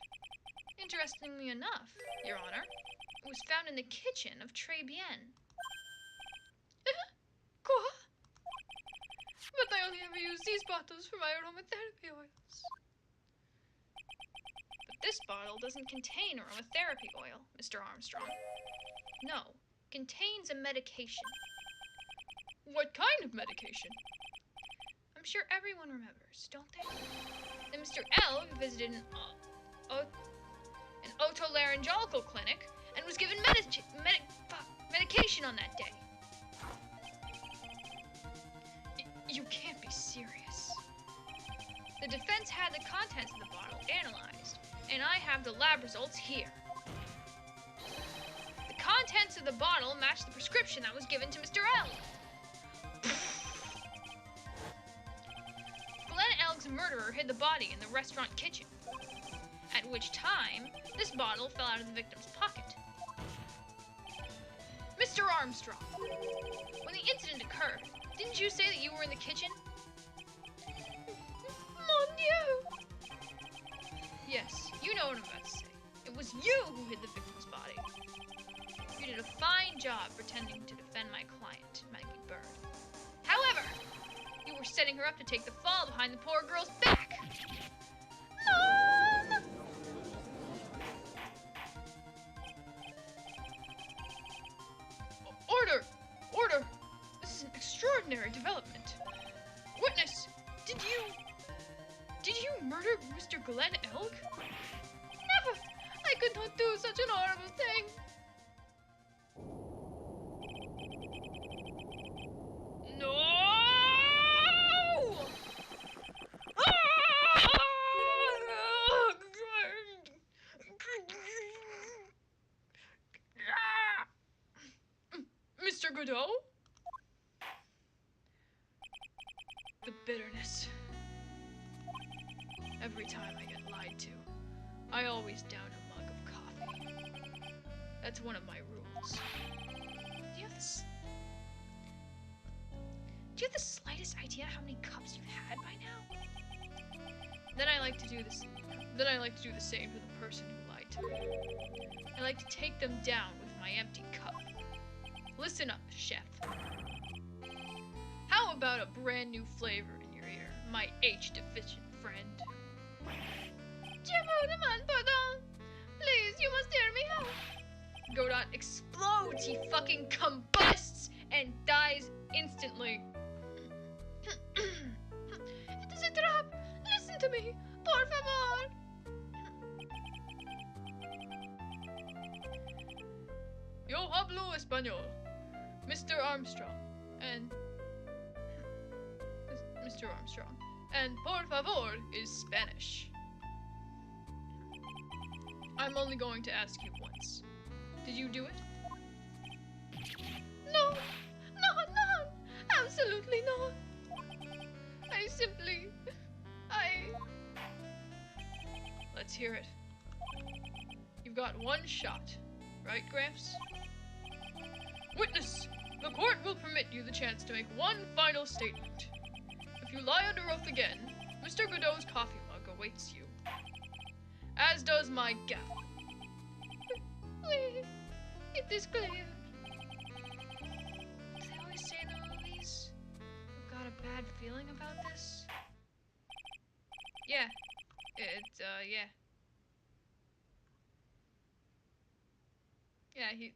Interestingly enough, Your Honor, it was found in the kitchen of Très Bien. Quoi? But I only ever use these bottles for my aromatherapy oils. But this bottle doesn't contain aromatherapy oil, Mr. Armstrong. No, it contains a medication. What kind of medication? I'm sure everyone remembers, don't they? That Mr. Elg visited an otolaryngological clinic and was given medication on that day. You can't be serious. The defense had the contents of the bottle analyzed, and I have the lab results here. The contents of the bottle match the prescription that was given to Mr. Elg. Glen Elg's the murderer hid the body in the restaurant kitchen. At which time, this bottle fell out of the victim's pocket. Mr. Armstrong, when the incident occurred, didn't you say that you were in the kitchen? Mon Dieu! Yes, you know what I'm about to say. It was you who hid the victim's body. You did a fine job pretending to defend my client, Maggie Bird. However, you were setting her up to take the fall behind the poor girl's back. Mom! Order! Order! This is an extraordinary development. Witness, did you murder Mr. Glenn Elk? Never! I could not do such an horrible thing. No! Mr. Godot? The bitterness. Every time I get lied to, I always down a mug of coffee. That's one of my rules. Do you have the slightest idea how many cups you've had by now? Then I like to do this. Then I like to do the same to the person who lied to me. I like to take them down with my empty cup. Listen up, chef. How about a brand new flavor in your ear, my H-deficient friend? Je vous demande pardon. Please, you must hear me out. Godot explodes. He fucking combusts and dies instantly. It is a trap. Listen to me. Por favor. Yo hablo español, Mr. Armstrong, and Mr. Armstrong, and por favor is Spanish. I'm only going to ask you once. Did you do it? No, absolutely not. Let's hear it. You've got one shot, right, Gramps? Witness, the court will permit you the chance to make one final statement. If you lie under oath again, Mr. Godot's coffee mug awaits you. As does my gavel. Please, it is clear. Do they always say in the movies, I've got a bad feeling about this? Yeah. Yeah, he...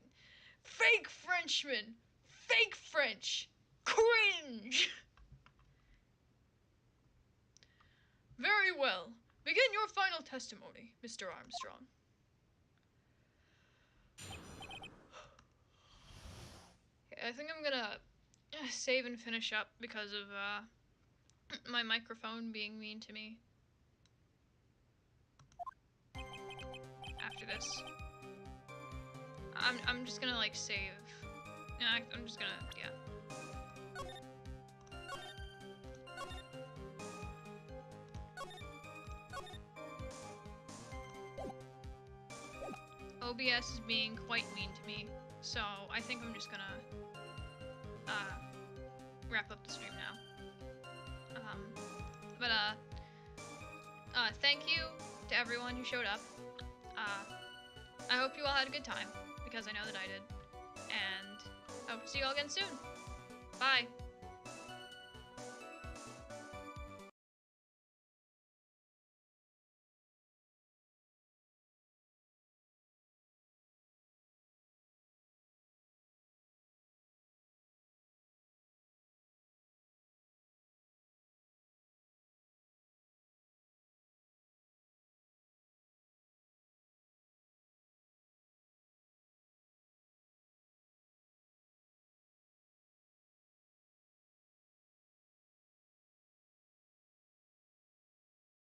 Fake Frenchman! Fake French! Cringe! Very well. Begin your final testimony, Mr. Armstrong. Okay, I think I'm gonna save and finish up because of my microphone being mean to me. After this. I'm just gonna like save. No, I'm just gonna, yeah. OBS is being quite mean to me, so I think I'm just gonna wrap up the stream now. Thank you to everyone who showed up. I hope you all had a good time, because I know that I did. And I hope to see you all again soon. Bye.